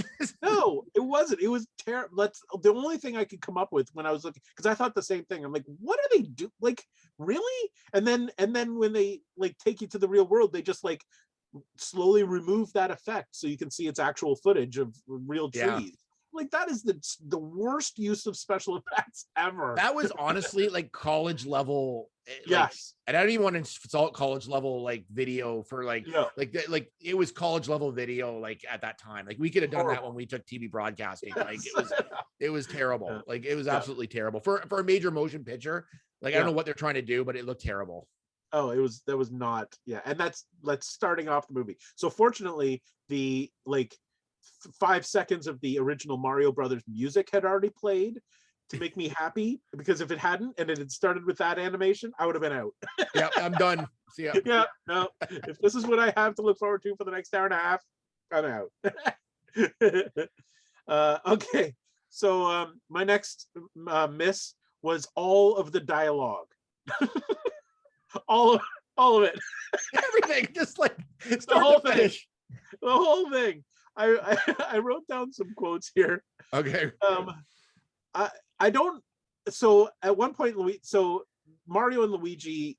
No, it wasn't. It was terrible. The only thing I could come up with when I was looking, because I thought the same thing. I'm like, what do they do? Like, really? And then when they like take you to the real world, they just like slowly remove that effect so you can see its actual footage of real trees. Yeah. Like, that is the worst use of special effects ever. That was honestly like college level. Yes. And I don't even want to insult college level like video for like it was college level video like at that time. Like we could have done that when we took TV broadcasting. Like it was terrible. Yeah. Like it was absolutely terrible for a major motion picture. Like I don't know what they're trying to do, but it looked terrible. Oh, that was not. Yeah. And that's starting off the movie. So fortunately, the like 5 seconds of the original Mario Brothers music had already played to make me happy, because if it hadn't and it had started with that animation, I would have been out. Yeah, I'm done. See ya. Yeah, no. If this is what I have to look forward to for the next hour and a half, I'm out. Okay, so my next miss was all of the dialogue. all of it. Everything, just like the whole thing. The whole thing. I wrote down some quotes here. Okay. I don't. So at one point, so Mario and Luigi,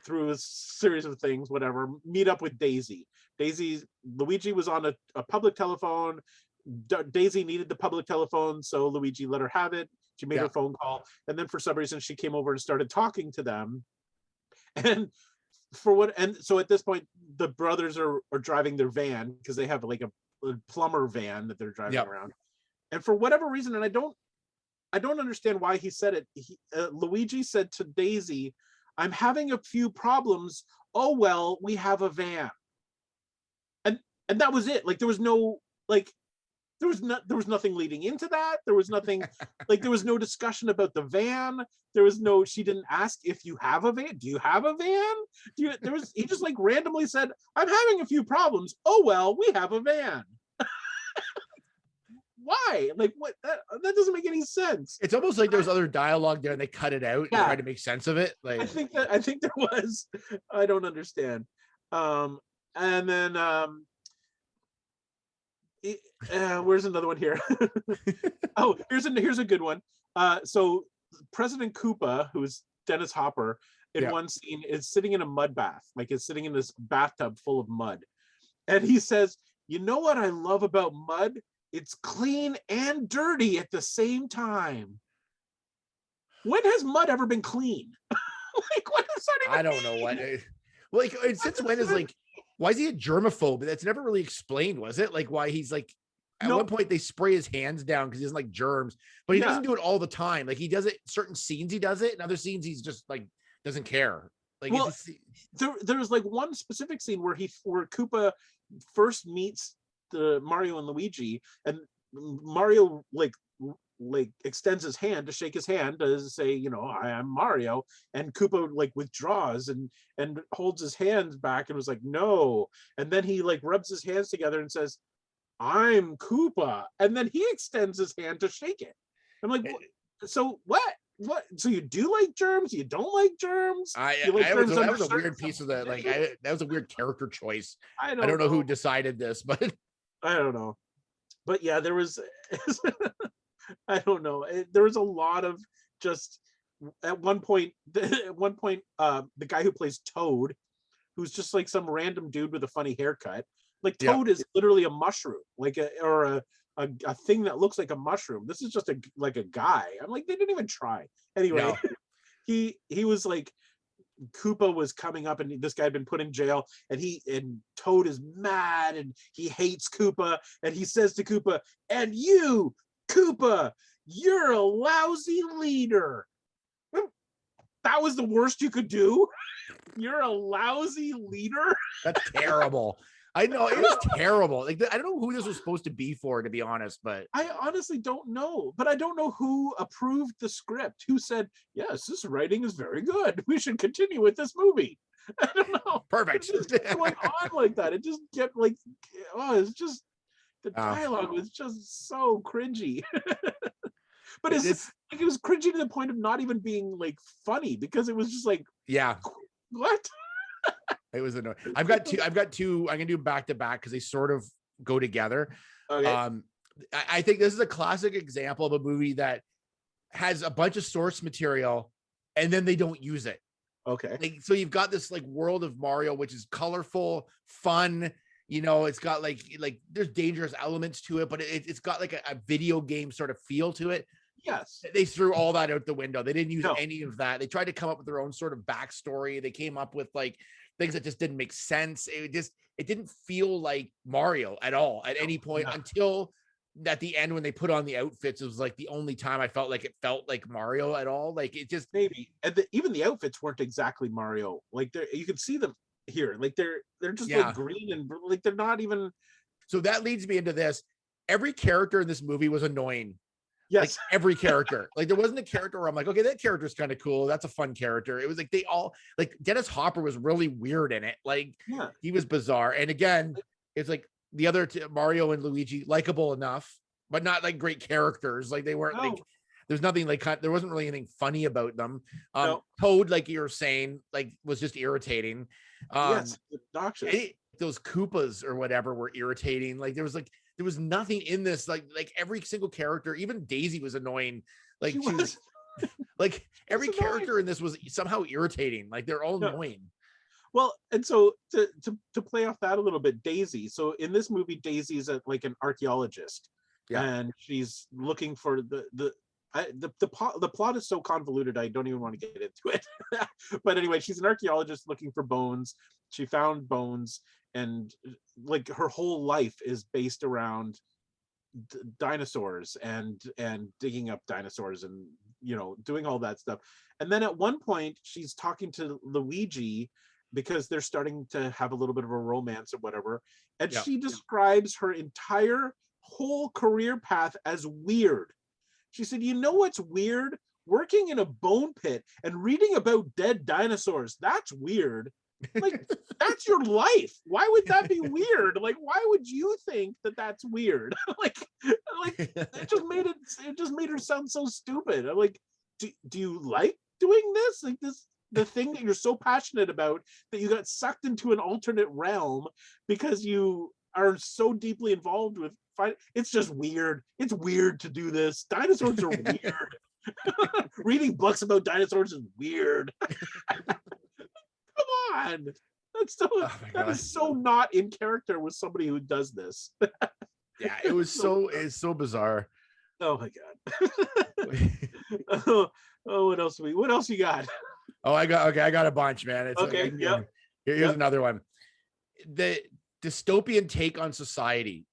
through a series of things, whatever, meet up with Daisy. Luigi was on a public telephone. Daisy needed the public telephone, so Luigi let her have it. She made her phone call, and then for some reason she came over and started talking to them. And so at this point, the brothers are driving their van, because they have like a plumber van that they're driving around. And for whatever reason, and I don't understand why he said it. Luigi said to Daisy, "I'm having a few problems. Oh well, we have a van." And that was it. Like there was no there was nothing leading into that. There was nothing like there was no discussion about the van. There was no. She didn't ask if you have a van. Do you have a van? He just like randomly said, "I'm having a few problems. Oh well, we have a van." Why? Like what? That doesn't make any sense. It's almost like there's other dialogue there and they cut it out and try to make sense of it. Like I think there was. I don't understand. And then where's another one here? Oh, here's a good one. So President Koopa, who's Dennis Hopper, in one scene is sitting in a mud bath, like is sitting in this bathtub full of mud, and he says, "You know what I love about mud? It's clean and dirty at the same time." When has mud ever been clean? Like, what does that even I don't know what. Like, since when is like, why is he a germaphobe? That's never really explained, was it? Like, why he's like, at one point they spray his hands down because he doesn't like germs, but he doesn't do it all the time. Like, he does it certain scenes, he does it, and other scenes he's just like doesn't care. Like, well, there's like one specific scene where Koopa first meets the Mario and Luigi, and Mario like extends his hand to shake his hand to say, you know, "I am Mario," and Koopa like withdraws and holds his hands back and was like, "No," and then he like rubs his hands together and says, "I'm Koopa," and then he extends his hand to shake it. I'm like, so what? So you do like germs? You don't like germs? That was a weird piece of that. Like, that was a weird character choice. I don't know who decided this, but I don't know. But yeah, there was. I don't know. There was a lot of just. At one point, the guy who plays Toad, who's just like some random dude with a funny haircut. Like Toad is literally a mushroom, like a thing that looks like a mushroom. This is just a guy. I'm like, they didn't even try. Anyway, he was like, Koopa was coming up and this guy had been put in jail, and Toad is mad and he hates Koopa, and he says to Koopa, "And you, Koopa, you're a lousy leader." That was the worst you could do? You're a lousy leader? That's terrible. I know, it was terrible. Like, I don't know who this was supposed to be for, to be honest, but I honestly don't know. But I don't know who approved the script, who said, "Yes, this writing is very good. We should continue with this movie." I don't know. Perfect. It just going on like that. It just kept like, it's just the dialogue was just so cringy. But it was cringy to the point of not even being like funny, because it was just like What? It was annoying. I've got two. I'm gonna do back to back because they sort of go together. Okay. I think this is a classic example of a movie that has a bunch of source material and then they don't use it. Okay. Like, so you've got this like world of Mario, which is colorful, fun. You know, it's got like there's dangerous elements to it, but it's got like a video game sort of feel to it. Yes. They threw all that out the window. They didn't use No. any of that. They tried to come up with their own sort of backstory. They came up with like things that just didn't make sense. It didn't feel like Mario at all at any point until at the end when they put on the outfits. It was like the only time I felt like it felt like Mario at all. Like it just maybe, and even the outfits weren't exactly Mario. Like you can see them here. Like they're just like green and like they're not even. So that leads me into this. Every character in this movie was annoying. Yes. Like every character. Like there wasn't a character where I'm like, okay, that character's kind of cool. That's a fun character. It was like they all like Dennis Hopper was really weird in it. Like he was bizarre. And again, it's like the other Mario and Luigi, likable enough, but not like great characters. Like they weren't like there's nothing like there wasn't really anything funny about them. Toad, like you were saying, like was just irritating. Yes, those Koopas or whatever were irritating. Like there was nothing in this. Like every single character, even Daisy was annoying. Like she was like every character in this was somehow irritating. Like they're all annoying. Well, and so to play off that a little bit, Daisy. So in this movie, Daisy is like an archaeologist, and she's looking for the plot is so convoluted I don't even want to get into it. But anyway, she's an archaeologist looking for bones. She found bones, and like her whole life is based around dinosaurs and digging up dinosaurs and doing all that stuff. And then at one point she's talking to Luigi because they're starting to have a little bit of a romance or whatever, and she describes her entire whole career path as weird. She said, you know what's weird? Working in a bone pit and reading about dead dinosaurs. That's weird. Like, that's your life. Why would that be weird? Like, why would you think that that's weird? like it just made her sound so stupid. I'm like, do you like doing this? Like the thing that you're so passionate about that you got sucked into an alternate realm because you are so deeply involved with it's just weird. It's weird to do this. Dinosaurs are weird. Reading books about dinosaurs is weird. Come on. That is so not in character with somebody who does this. Yeah, it's so bizarre. Oh my god. What else you got? Oh, I got a bunch, man. It's okay. Here's another one. The dystopian take on society.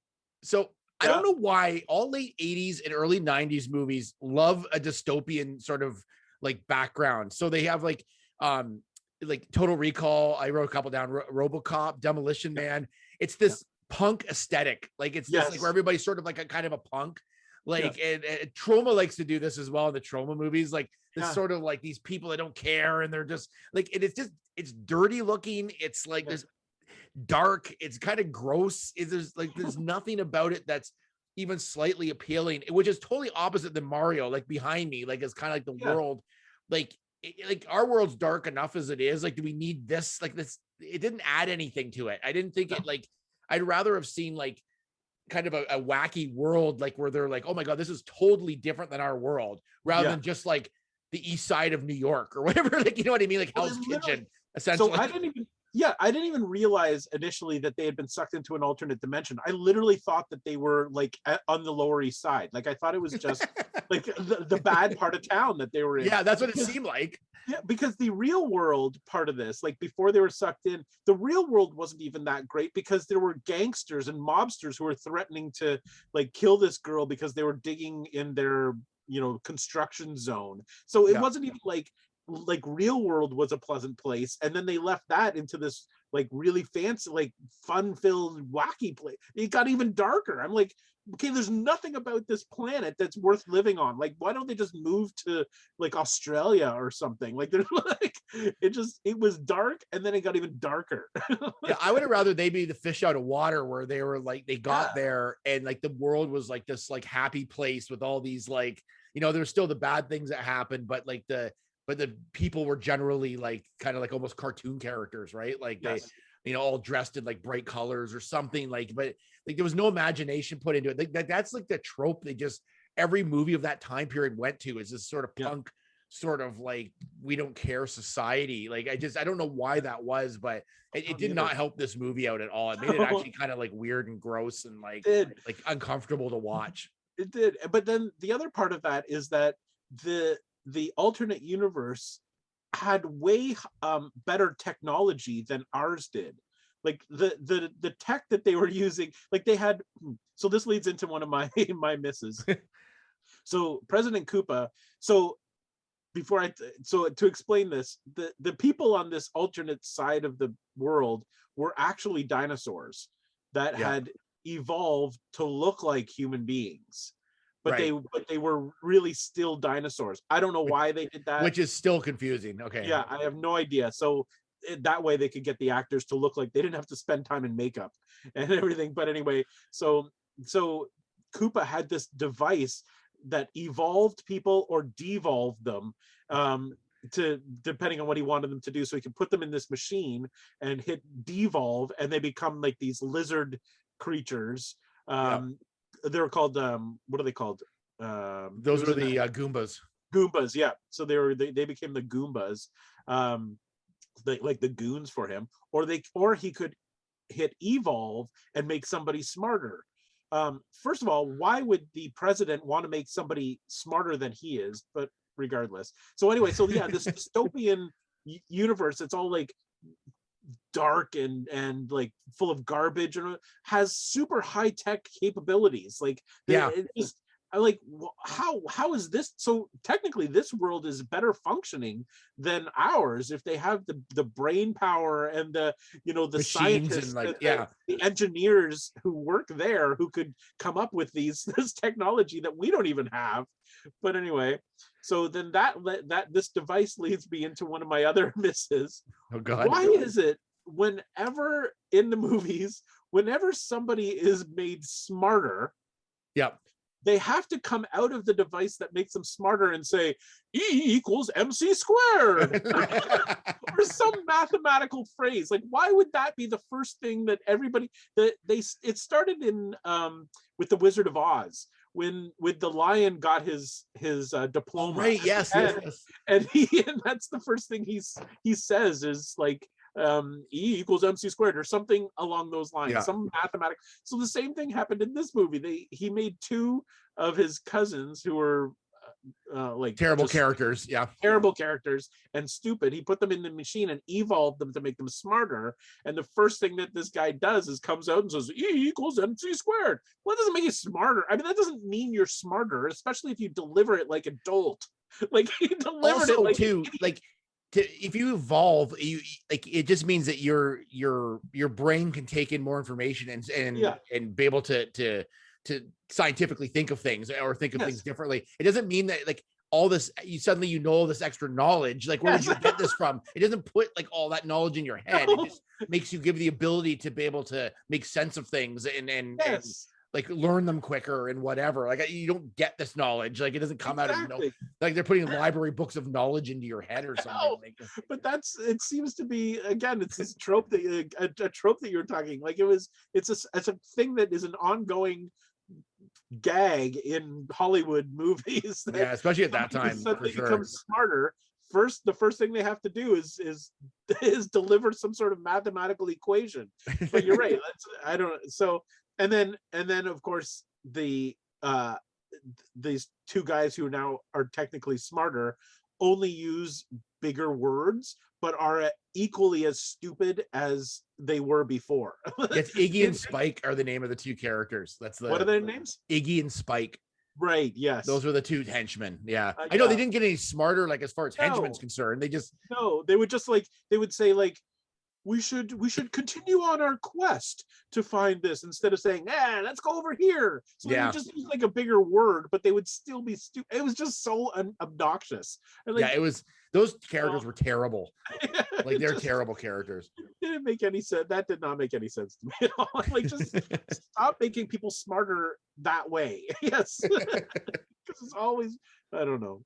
So I don't know why all late 80s and early 90s movies love a dystopian sort of like background. So they have like Total Recall. I wrote a couple down. RoboCop, Demolition Man. It's this punk aesthetic. Like it's this like where everybody's sort of like a kind of a punk. Like and Trauma likes to do this as well in the Trauma movies. Like this sort of like these people that don't care and they're just like it's dirty looking. It's like this dark. It's kind of gross. There's nothing about it that's even slightly appealing, which is totally opposite than Mario. Like behind me, like it's kind of like the world, like our world's dark enough as it is. Like, do we need this? Like this, it didn't add anything to it. I didn't think it like. I'd rather have seen like kind of a wacky world, like where they're like, oh my god, this is totally different than our world, rather than just like the east side of New York or whatever. Like, you know what I mean? Like Hell's Kitchen, essentially. So I didn't even realize initially that they had been sucked into an alternate dimension. I literally thought that they were like on the Lower East Side. Like I thought it was just like the bad part of town that they were in. Yeah, that's what it seemed like. Yeah, because the real world part of this, like before they were sucked in, the real world wasn't even that great because there were gangsters and mobsters who were threatening to like kill this girl because they were digging in their, construction zone. So it wasn't even like real world was a pleasant place, and then they left that into this like really fancy, like fun-filled wacky place. It got even darker. I'm like, okay, there's nothing about this planet that's worth living on. Like, why don't they just move to like Australia or something? Like, there's like it was dark, and then it got even darker. Yeah, I would have rather they be the fish out of water, where they were like they got there and like the world was like this like happy place with all these like there's still the bad things that happened, but like the but the people were generally like kind of like almost cartoon characters, right? Like they, all dressed in like bright colors or something, like, but like there was no imagination put into it. Like that's like the trope they just every movie of that time period went to, is this sort of punk sort of like we don't care society. Like I don't know why that was, but it did not help this movie out at all. It made it actually kind of like weird and gross and like uncomfortable to watch. It did. But then the other part of that is that the alternate universe had way better technology than ours did. Like the tech that they were using, like they had. So this leads into one of my misses. So President Koopa. So to explain this, the people on this alternate side of the world were actually dinosaurs that had evolved to look like human beings, but they were really still dinosaurs. I don't know why they did that, which is still confusing. Okay. Yeah, I have no idea. So that way they could get the actors to look like they didn't have to spend time in makeup and everything. But anyway, so Koopa had this device that evolved people or devolved them, to depending on what he wanted them to do. So he could put them in this machine and hit devolve, and they become like these lizard creatures. They're called what are they called? Those were the Goombas. Goombas, yeah. So they became the Goombas, like the goons for him, or he could hit evolve and make somebody smarter. First of all, why would the president want to make somebody smarter than he is? But regardless. So anyway, this dystopian universe, it's all like dark and like full of garbage and has super high tech capabilities. Like how is this? So technically this world is better functioning than ours if they have the brain power and the machines scientists and the engineers who work there who could come up with this technology that we don't even have. But anyway, so then that this device leads me into one of my other misses. Oh God. Why is it whenever in the movies, whenever somebody is made smarter, they have to come out of the device that makes them smarter and say E = MC squared or some mathematical phrase? Like, why would that be the first thing that everybody it started in with the Wizard of Oz when the lion got his diploma. Right, yes. And that's the first thing he says is like E = MC squared or something along those lines, some mathematics. So the same thing happened in this movie. He made two of his cousins who were like terrible characters and stupid. He put them in the machine and evolved them to make them smarter. And the first thing that this guy does is comes out and says E = MC squared. Well, that doesn't make you smarter. I mean, that doesn't mean you're smarter, especially if you deliver it like a dolt. Like he delivered it like too, like if you evolve, it just means that your brain can take in more information and be able to scientifically think of things or think of things differently. It doesn't mean that like all this you suddenly all this extra knowledge. Like where did you get this from? It doesn't put like all that knowledge in your head. It just makes you give the ability to be able to make sense of things and like learn them quicker and whatever. Like you don't get this knowledge. Like it doesn't come out of like they're putting library books of knowledge into your head or something. But it seems to be, again, it's this trope that a trope that you're talking. Like it's a thing that is an ongoing gag in Hollywood movies. Especially at that time. So they become smarter. The first thing they have to do is deliver some sort of mathematical equation. But you're right. And then of course these two guys who now are technically smarter only use bigger words, but are equally as stupid as they were before. Yes, Iggy and Spike are the name of the two characters. What are their names? Iggy and Spike. Right. Yes. Those were the two henchmen. Yeah. I know they didn't get any smarter, like as far as henchmen's concerned. They would say like, we should continue on our quest to find this instead of saying, let's go over here. So they would just use like a bigger word, but they would still be stupid. It was just so obnoxious. Like, it was, those characters were terrible. Like they're terrible characters. Didn't make any sense. That did not make any sense to me at all. Like just stop making people smarter that way. Yes. Because it's always, I don't know.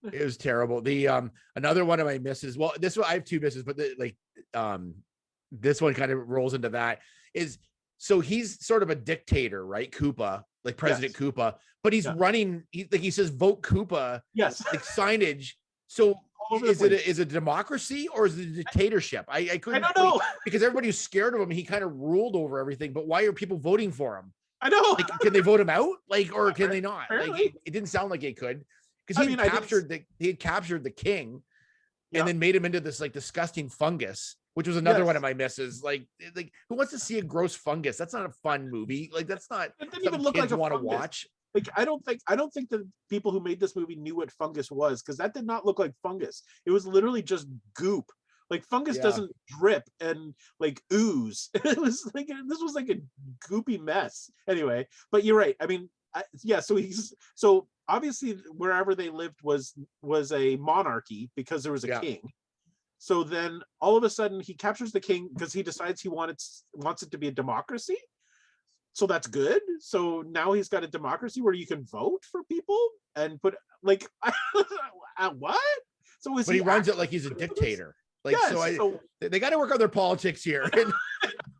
It was terrible. The another one of my misses. Well, this one I have two misses, but this one kind of rolls into that. Is so he's sort of a dictator, right? Koopa, like President Koopa, but he's running. He says vote Koopa. Yes, like signage. So is it a democracy or is it a dictatorship? I couldn't. I don't know because everybody was scared of him. He kind of ruled over everything. But why are people voting for him? I know. Like, can they vote him out? Like, or can they not? Apparently. Like, it didn't sound like they could. Because he had captured the king and then made him into this like disgusting fungus, which was another one of my misses. Like who wants to see a gross fungus? That's not a fun movie. Like that's not it didn't even look like a want to fungus. watch. Like I don't think the people who made this movie knew what fungus was, because that did not look like fungus. It was literally just goop. Like fungus doesn't drip and like ooze. It was like this was like a goopy mess. Anyway, but you're right. I mean, so obviously wherever they lived was a monarchy because there was a king. So then all of a sudden he captures the king because he decides he wants it to be a democracy. So that's good. So now he's got a democracy where you can vote for people and put like what? So but he runs it like he's a dictator. Like so they got to work on their politics here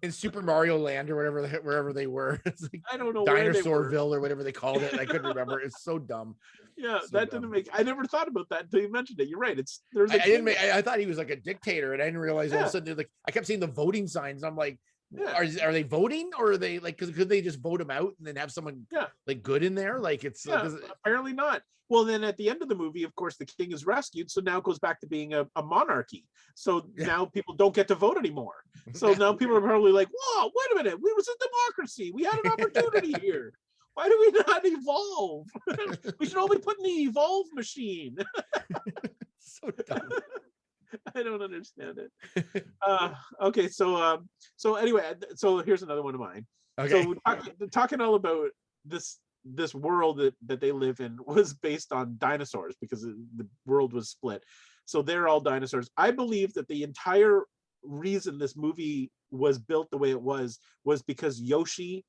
in Super Mario Land or wherever they were. It's like I don't know, Dinosaurville or whatever they called it. I couldn't remember. It's so dumb. Yeah, so that didn't make. I never thought about that until you mentioned it. You're right. I thought he was like a dictator, and I didn't realize all of a sudden like I kept seeing the voting signs. I'm like, are they voting or are they like? Because could they just vote him out and then have someone like good in there? Like it's apparently not. Well, then at the end of the movie, of course, the king is rescued. So now it goes back to being a monarchy. So now people don't get to vote anymore. So now people are probably like, whoa, wait a minute. We was a democracy. We had an opportunity here. Why do we not evolve? We should only put in the evolve machine. So dumb. I don't understand it. Okay, so anyway, so here's another one of mine. Okay. So talking all about this world that they live in was based on dinosaurs because the world was split. So they're all dinosaurs. I believe that the entire reason this movie was built the way it was because Yoshi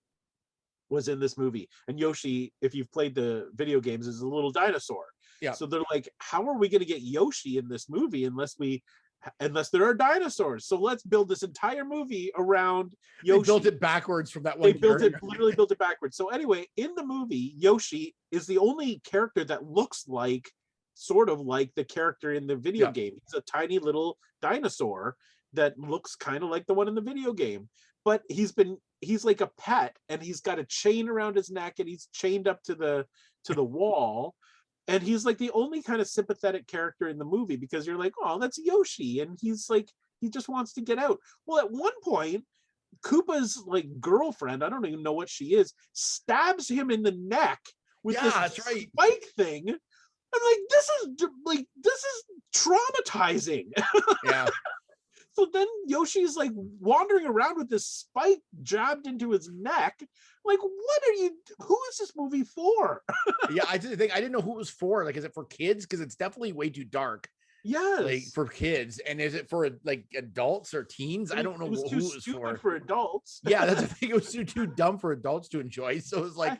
was in this movie. And Yoshi, if you've played the video games, is a little dinosaur. Yeah. So they're like, how are we going to get Yoshi in this movie unless there are dinosaurs? So let's build this entire movie around Yoshi. They built it backwards from that one. They literally built it backwards. So anyway, in the movie, Yoshi is the only character that looks sort of like the character in the video game. He's a tiny little dinosaur that looks kind of like the one in the video game. But he's like a pet, and he's got a chain around his neck, and he's chained up to the wall. And he's like the only kind of sympathetic character in the movie because you're like, oh, that's Yoshi. And he's like, he just wants to get out. Well, at one point, Koopa's like girlfriend, I don't even know what she is, stabs him in the neck with this spike thing. I'm like, this is traumatizing. Yeah. So then Yoshi's like wandering around with this spike jabbed into his neck. Like, who is this movie for? Yeah, I didn't know who it was for. Like, is it for kids? Because it's definitely way too dark. Yes. Like for kids. And is it for like adults or teens? I don't know who it was for adults. Yeah, that's the thing. It was too dumb for adults to enjoy. So it's like,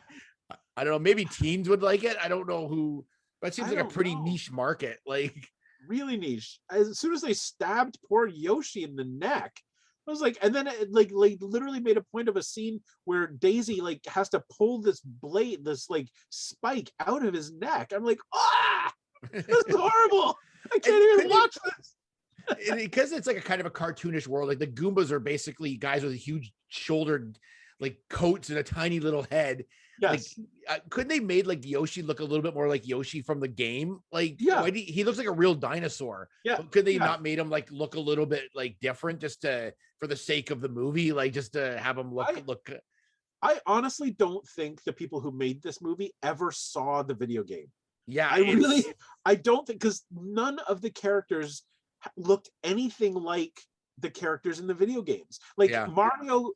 I don't know, maybe teens would like it. I don't know who, but it seems like a pretty niche market. Like really niche. As soon as they stabbed poor Yoshi in the neck, I was like, and then it like literally made a point of a scene where Daisy like has to pull this blade, this like spike out of his neck. I'm like, this is horrible. I can't even watch this. Because it's like a kind of a cartoonish world. Like the Goombas are basically guys with huge shouldered like coats and a tiny little head. Yes. Like, couldn't they made like Yoshi look a little bit more like Yoshi from the game? Like, he looks like a real dinosaur. Yeah. Could they not made him like look a little bit like different just for the sake of the movie? Like just to have him look. I honestly don't think the people who made this movie ever saw the video game. Yeah. I don't think, because none of the characters looked anything like the characters in the video games. Like Mario,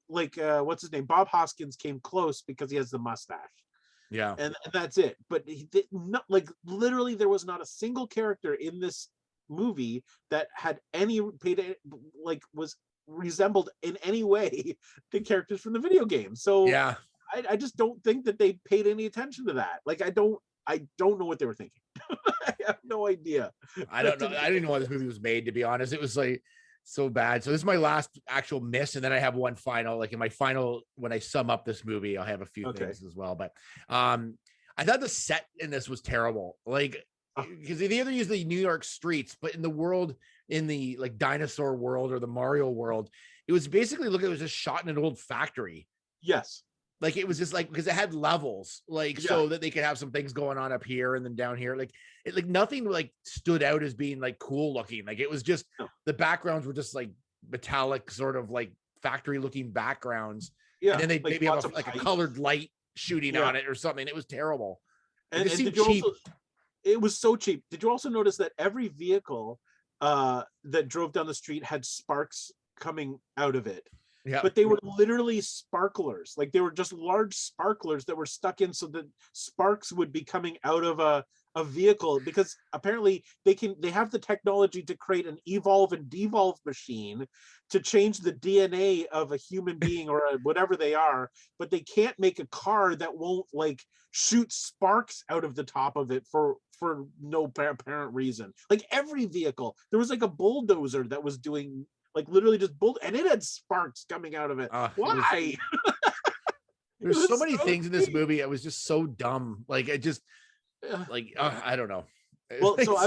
like what's his name, Bob Hoskins came close because he has the mustache, and that's it. But like literally there was not a single character in this movie that had was resembled in any way the characters from the video game. So I just don't think that they paid any attention to that. Like I don't know what they were thinking. I have no idea. I don't know. I didn't know why this movie was made, to be honest. It was like so bad. So this is my last actual miss, and then I have one final. Like in my final, when I sum up this movie, I'll have a few things as well. But I thought the set in this was terrible. Like because they either use the New York streets, but in the world, in the like dinosaur world or the Mario world, it was basically it was just shot in an old factory. Yes. Like it was just like because it had levels, like so that they could have some things going on up here and then down here. Like it like nothing like stood out as being like cool looking. Like it was just the backgrounds were just like metallic, sort of like factory looking backgrounds. Yeah. And then they maybe have a colored light shooting on it or something. It was terrible. And it seemed cheap. It was so cheap. Did you also notice that every vehicle that drove down the street had sparks coming out of it? Yeah. But they were literally sparklers. Like they were just large sparklers that were stuck in so that sparks would be coming out of a vehicle, because apparently they have the technology to create an evolve and devolve machine to change the DNA of a human being or whatever they are, but they can't make a car that won't like shoot sparks out of the top of it for no apparent reason. Like every vehicle, there was like a bulldozer that was doing like literally just and it had sparks coming out of it. Why? There's so many things in this movie. It was just so dumb. Like it just like I don't know. Well, so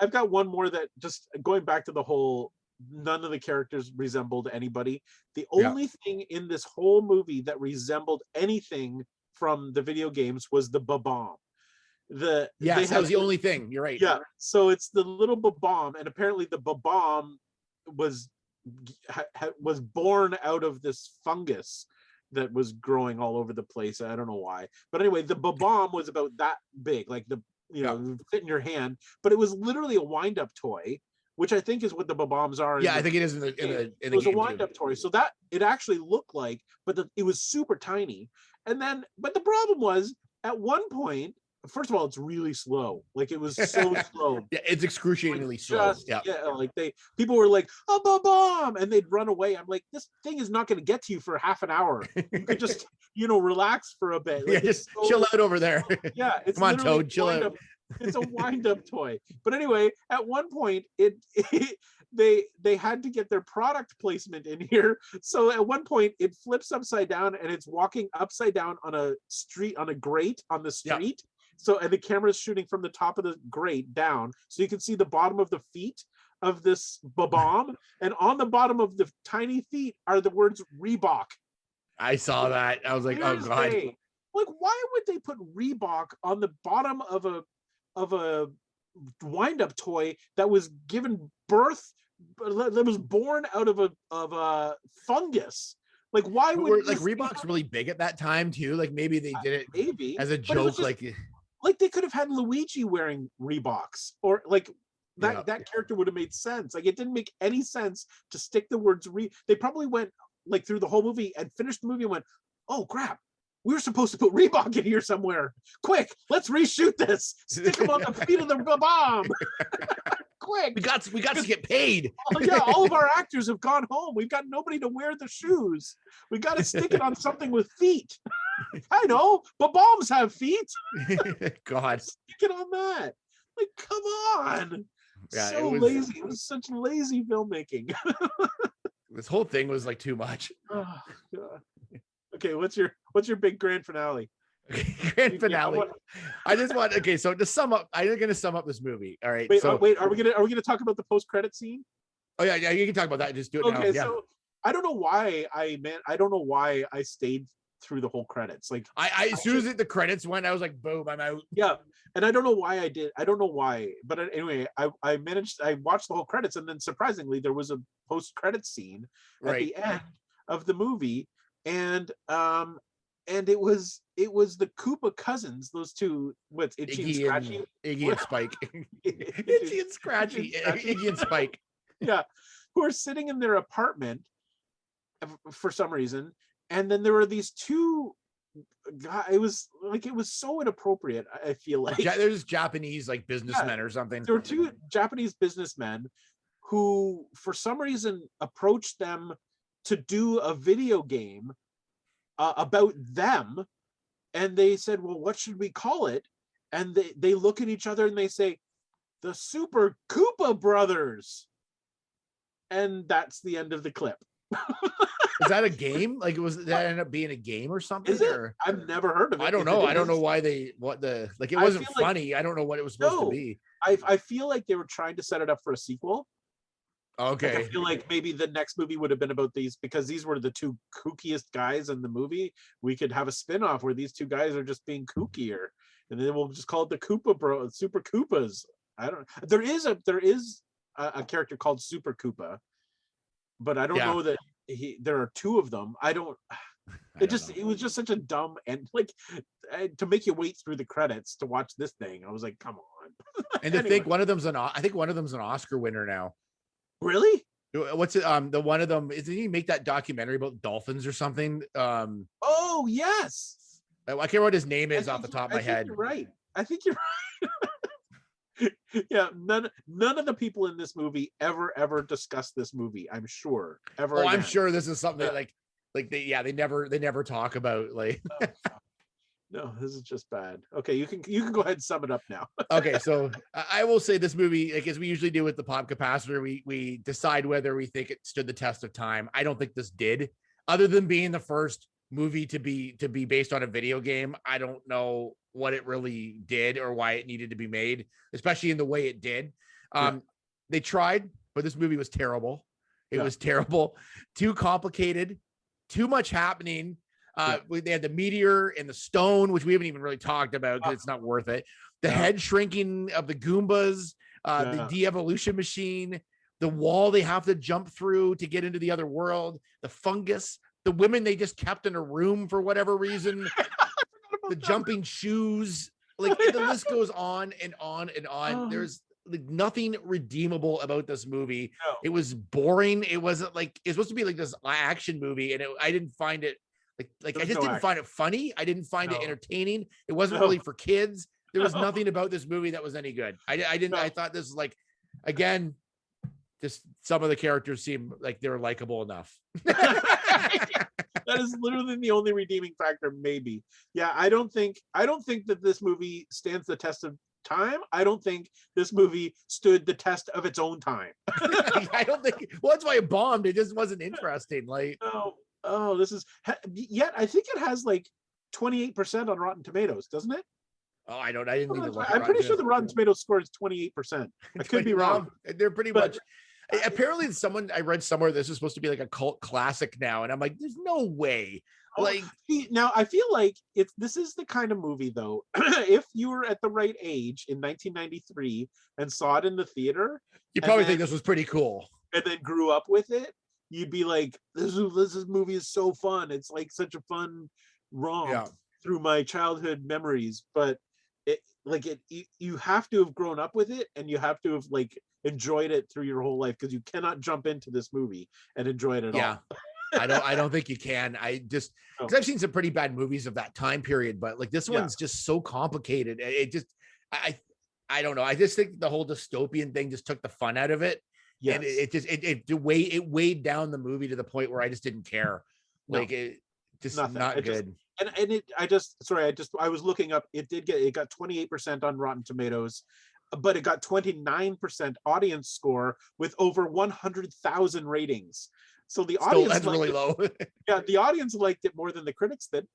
I've got one more that just going back to the whole none of the characters resembled anybody. The only thing in this whole movie that resembled anything from the video games was the bomb. That was the only thing. You're right. Yeah. So it's the little bomb, and apparently the bomb was born out of this fungus that was growing all over the place. I don't know why, but anyway, the bomb was about that big, like fit in your hand, but it was literally a wind-up toy, which I think is what the bombs are. I think it is in the it was a wind-up toy, so that it actually looked like, but it was super tiny. And then, but the problem was at one point, first of all, it's really slow. Like it was so slow. Yeah, it's excruciatingly slow. Like people were like, "Oh, bomb," and they'd run away. I'm like, this thing is not going to get to you for half an hour. You could just, relax for a bit. Like, just chill out over there. Yeah, it's come on, Toad, chill out. It's a wind-up toy. But anyway, at one point, they had to get their product placement in here. So at one point, it flips upside down and it's walking upside down on a street, on a grate on the street. Yeah. So, and the camera is shooting from the top of the grate down, so you can see the bottom of the feet of this bomb, and on the bottom of the tiny feet are the words Reebok. I saw that. I was like, oh god! Like, why would they put Reebok on the bottom of a wind-up toy that was given birth, that was born out of a fungus? Like, why would Reebok's really big at that time too? Like maybe they did it as a joke, like they could have had Luigi wearing Reeboks, or like that character would have made sense. Like it didn't make any sense to stick the words They probably went like through the whole movie and finished the movie and went, oh crap, we were supposed to put Reebok in here somewhere. Quick, let's reshoot this. Stick them on the feet of the bomb. Quick. We got to get paid. All of our actors have gone home. We've got nobody to wear the shoes. We got to stick it on something with feet. I know, but bombs have feet. God. Stick it on that. Like, come on. Yeah, so lazy. It was such lazy filmmaking. This whole thing was like too much. Oh, God. Okay, what's your big grand finale? Grand finale. So to sum up, I'm going to sum up this movie. All right. Wait, are we gonna talk about the post-credit scene? Oh yeah, you can talk about that. Just do it now. Okay, so I don't know why I stayed through the whole credits. Like I as soon as the credits went, I was like, boom, I'm out. Yeah, and I don't know why I did. I don't know why, but anyway, I watched the whole credits, and then surprisingly, there was a post-credit scene at the end of the movie, and it was the Koopa cousins, those two, what's Itchy and Scratchy? Iggy and Spike. Itchy and Scratchy. Iggy and Spike. Yeah, who are sitting in their apartment for some reason, and then there were these two guys. It was so inappropriate. I feel like there's Japanese like businessmen or something. There were two Japanese businessmen who, for some reason, approached them to do a video game about them, and they said, well, what should we call it? and they look at each other and they say, "The Super Koopa Brothers," and that's the end of the clip. Is that a game? Like, that end up being a game or something? Is it? Or I've never heard of it. I don't know. I don't know why it wasn't funny. I don't know what it was supposed to be. I feel like they were trying to set it up for a sequel. Okay. Like, I feel like maybe the next movie would have been about these, because these were the two kookiest guys in the movie. We could have a spin-off where these two guys are just being kookier, and then we'll just call it the Koopa Bro, Super Koopas. I don't. There is a character called Super Koopa, but I don't know that there are two of them. I don't. It was just such a dumb, and like to make you wait through the credits to watch this thing. I was like, come on. And to think one of them's I think one of them's an Oscar winner now. Really? What's it? The one of them, didn't he make that documentary about dolphins or something? Oh yes. I can't remember what his name is off the top of my head. You're right. I think you're right. Yeah, none of the people in this movie ever discuss this movie. I'm sure. Ever. Oh, I'm sure this is something that they never talk about, like. No, this is just bad. Okay, you can go ahead and sum it up now. Okay, so I will say this movie, like as we usually do with the pop capacitor, we decide whether we think it stood the test of time. I don't think this did, other than being the first movie to be based on a video game. I don't know what it really did or why it needed to be made, especially in the way it did. They tried, but this movie was terrible. It was terrible, too complicated, too much happening. They had the meteor and the stone, which we haven't even really talked about because it's not worth it. The head shrinking of the Goombas, the de-evolution machine, the wall they have to jump through to get into the other world, the fungus, the women they just kept in a room for whatever reason, the jumping shoes, like the list goes on and on and on. There's like nothing redeemable about this movie. It was boring. It wasn't like, it's supposed to be like this action movie, and I didn't find it like I just didn't find it funny. I didn't find it entertaining. It wasn't really for kids. There was nothing about this movie that was any good. I thought this was like, again, just some of the characters seem like they were likable enough. That is literally the only redeeming factor, maybe. Yeah, I don't think that this movie stands the test of time. I don't think this movie stood the test of its own time. I don't think. Well, that's why it bombed. It just wasn't interesting. Like, this is yet. I think it has like 28% on Rotten Tomatoes, doesn't it? Oh, I didn't even look. I'm pretty sure the Rotten Tomatoes score is 28%. I could be wrong. They're pretty much. Apparently, I read somewhere this is supposed to be like a cult classic now, and I'm like, there's no way. Like, now I feel like this is the kind of movie though. If you were at the right age in 1993 and saw it in the theater, you probably think this was pretty cool, and then grew up with it, you'd be like, this movie is so fun. It's like such a fun romp through my childhood memories. But you have to have grown up with it, and you have to have like enjoyed it through your whole life, because you cannot jump into this movie and enjoy it at all. I don't think you can. Because I've seen some pretty bad movies of that time period, but like this one's just so complicated. It just, I don't know. I just think the whole dystopian thing just took the fun out of it. Yes. And it weighed down the movie to the point where I just didn't care. Like it just not good. I was looking up. It got 28% on Rotten Tomatoes, but it got 29% audience score with over 100,000 ratings. So the audience, that's really low. Yeah, the audience liked it more than the critics did.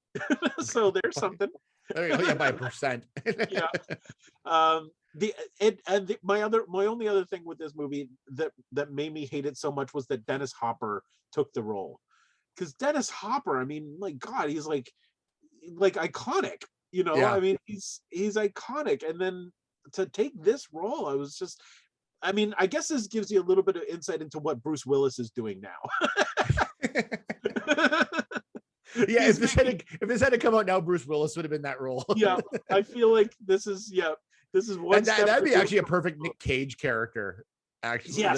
So there's something. There you go. Yeah, by percent. Yeah. My only other thing with this movie that made me hate it so much was that Dennis Hopper took the role. Because Dennis Hopper, I mean, like God, he's like iconic. You know, I mean, he's iconic, and then to take this role, I was just. I mean, I guess this gives you a little bit of insight into what Bruce Willis is doing now. Yeah, if this had to come out now, Bruce Willis would have been that role. Yeah, I feel like this is one. That'd be actually a perfect Nick Cage character. Actually, yeah,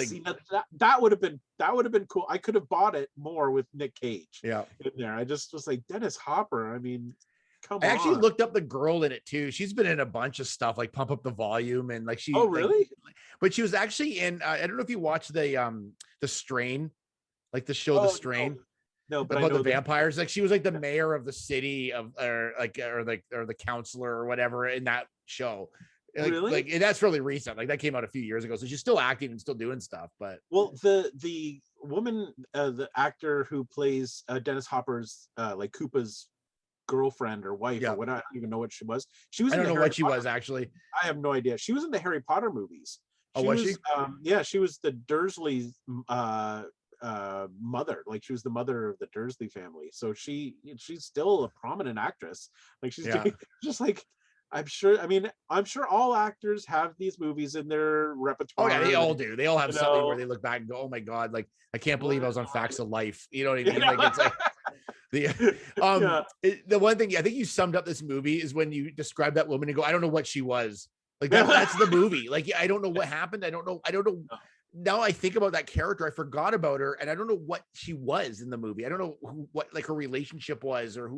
that would have been cool. I could have bought it more with Nick Cage. Yeah, in there. I just was like Dennis Hopper. I mean. I actually looked up the girl in it too. She's been in a bunch of stuff like Pump Up the Volume, and like she. Oh really? But she was actually in. I don't know if you watched the Strain, like the show The Strain. No, but about the vampires. Like she was like the mayor of the city or the counselor or whatever in that show. Really? And that's really recent. Like that came out a few years ago. So she's still acting and still doing stuff. But well, the woman, the actor who plays Dennis Hopper's like Koopa's girlfriend or wife or what, I don't even know what she was. She was. I don't know what she Potter. Was actually. I have no idea. She was in the Harry Potter movies. Was she? Yeah, she was the Dursley mother. Like she was the mother of the Dursley family. So she's still a prominent actress. Like she's doing, just like. I'm sure all actors have these movies in their repertoire. Oh yeah, they all do. They all have something where they look back and go, "Oh my God, like I can't believe I was on Facts of Life." You know what I mean? Like it's like the one thing I think you summed up this movie is when you describe that woman and go, "I don't know what she was." Like that's the movie. Like I don't know what happened. I don't know. Now I think about that character, I forgot about her, and I don't know what she was in the movie. I don't know what like her relationship was or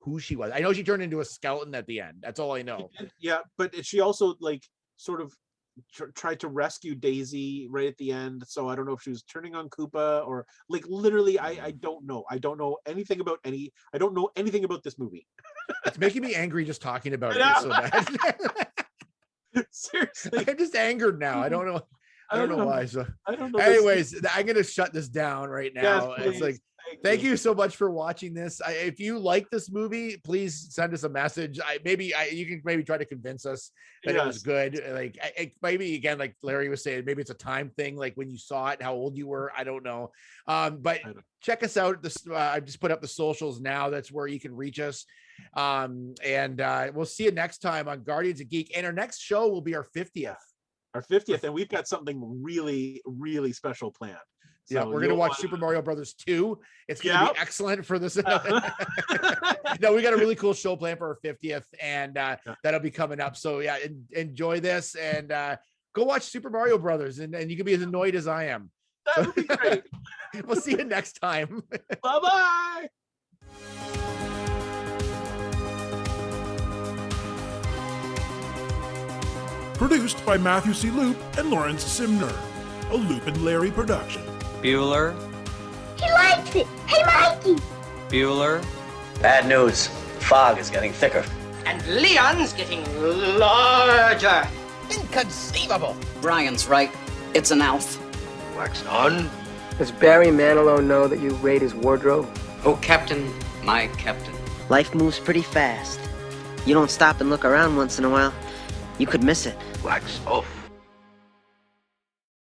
who she was. I know she turned into a skeleton at the end. That's all I know. Yeah, but she also like sort of tried to rescue Daisy right at the end. So I don't know if she was turning on Koopa or like literally. I don't know. I don't know anything about I don't know anything about this movie. It's making me angry just talking about it. So bad. Seriously, I'm just angered now. I don't know. I don't know why. So, I don't know. Anyways, I'm gonna shut this down right now. Yes, it's like, thank you so much for watching this. If you like this movie, please send us a message. You can maybe try to convince us that it was good. Like maybe again, like Larry was saying, maybe it's a time thing. Like when you saw it, how old you were. I don't know. But check us out. I just put up the socials now. That's where you can reach us. And we'll see you next time on Guardians of Geek. And our next show will be our 50th. Our 50th, and we've got something really, really special planned. So yeah, we're gonna watch Super Mario Brothers 2. It's gonna be excellent for this. No, we got a really cool show planned for our 50th, and that'll be coming up. So yeah, enjoy this and go watch Super Mario Brothers, and you can be as annoyed as I am. That would be great. We'll see you next time. Bye-bye. Produced by Matthew C. Loop and Lawrence Simner. A Loop and Larry production. Bueller. He likes it. Hey, Mikey. Bueller. Bad news. Fog is getting thicker. And Leon's getting larger. Inconceivable. Brian's right. It's an elf. Wax on. Does Barry Manilow know that you raid his wardrobe? Oh, Captain, my captain. Life moves pretty fast. You don't stop and look around once in a while, you could miss it. Wax off.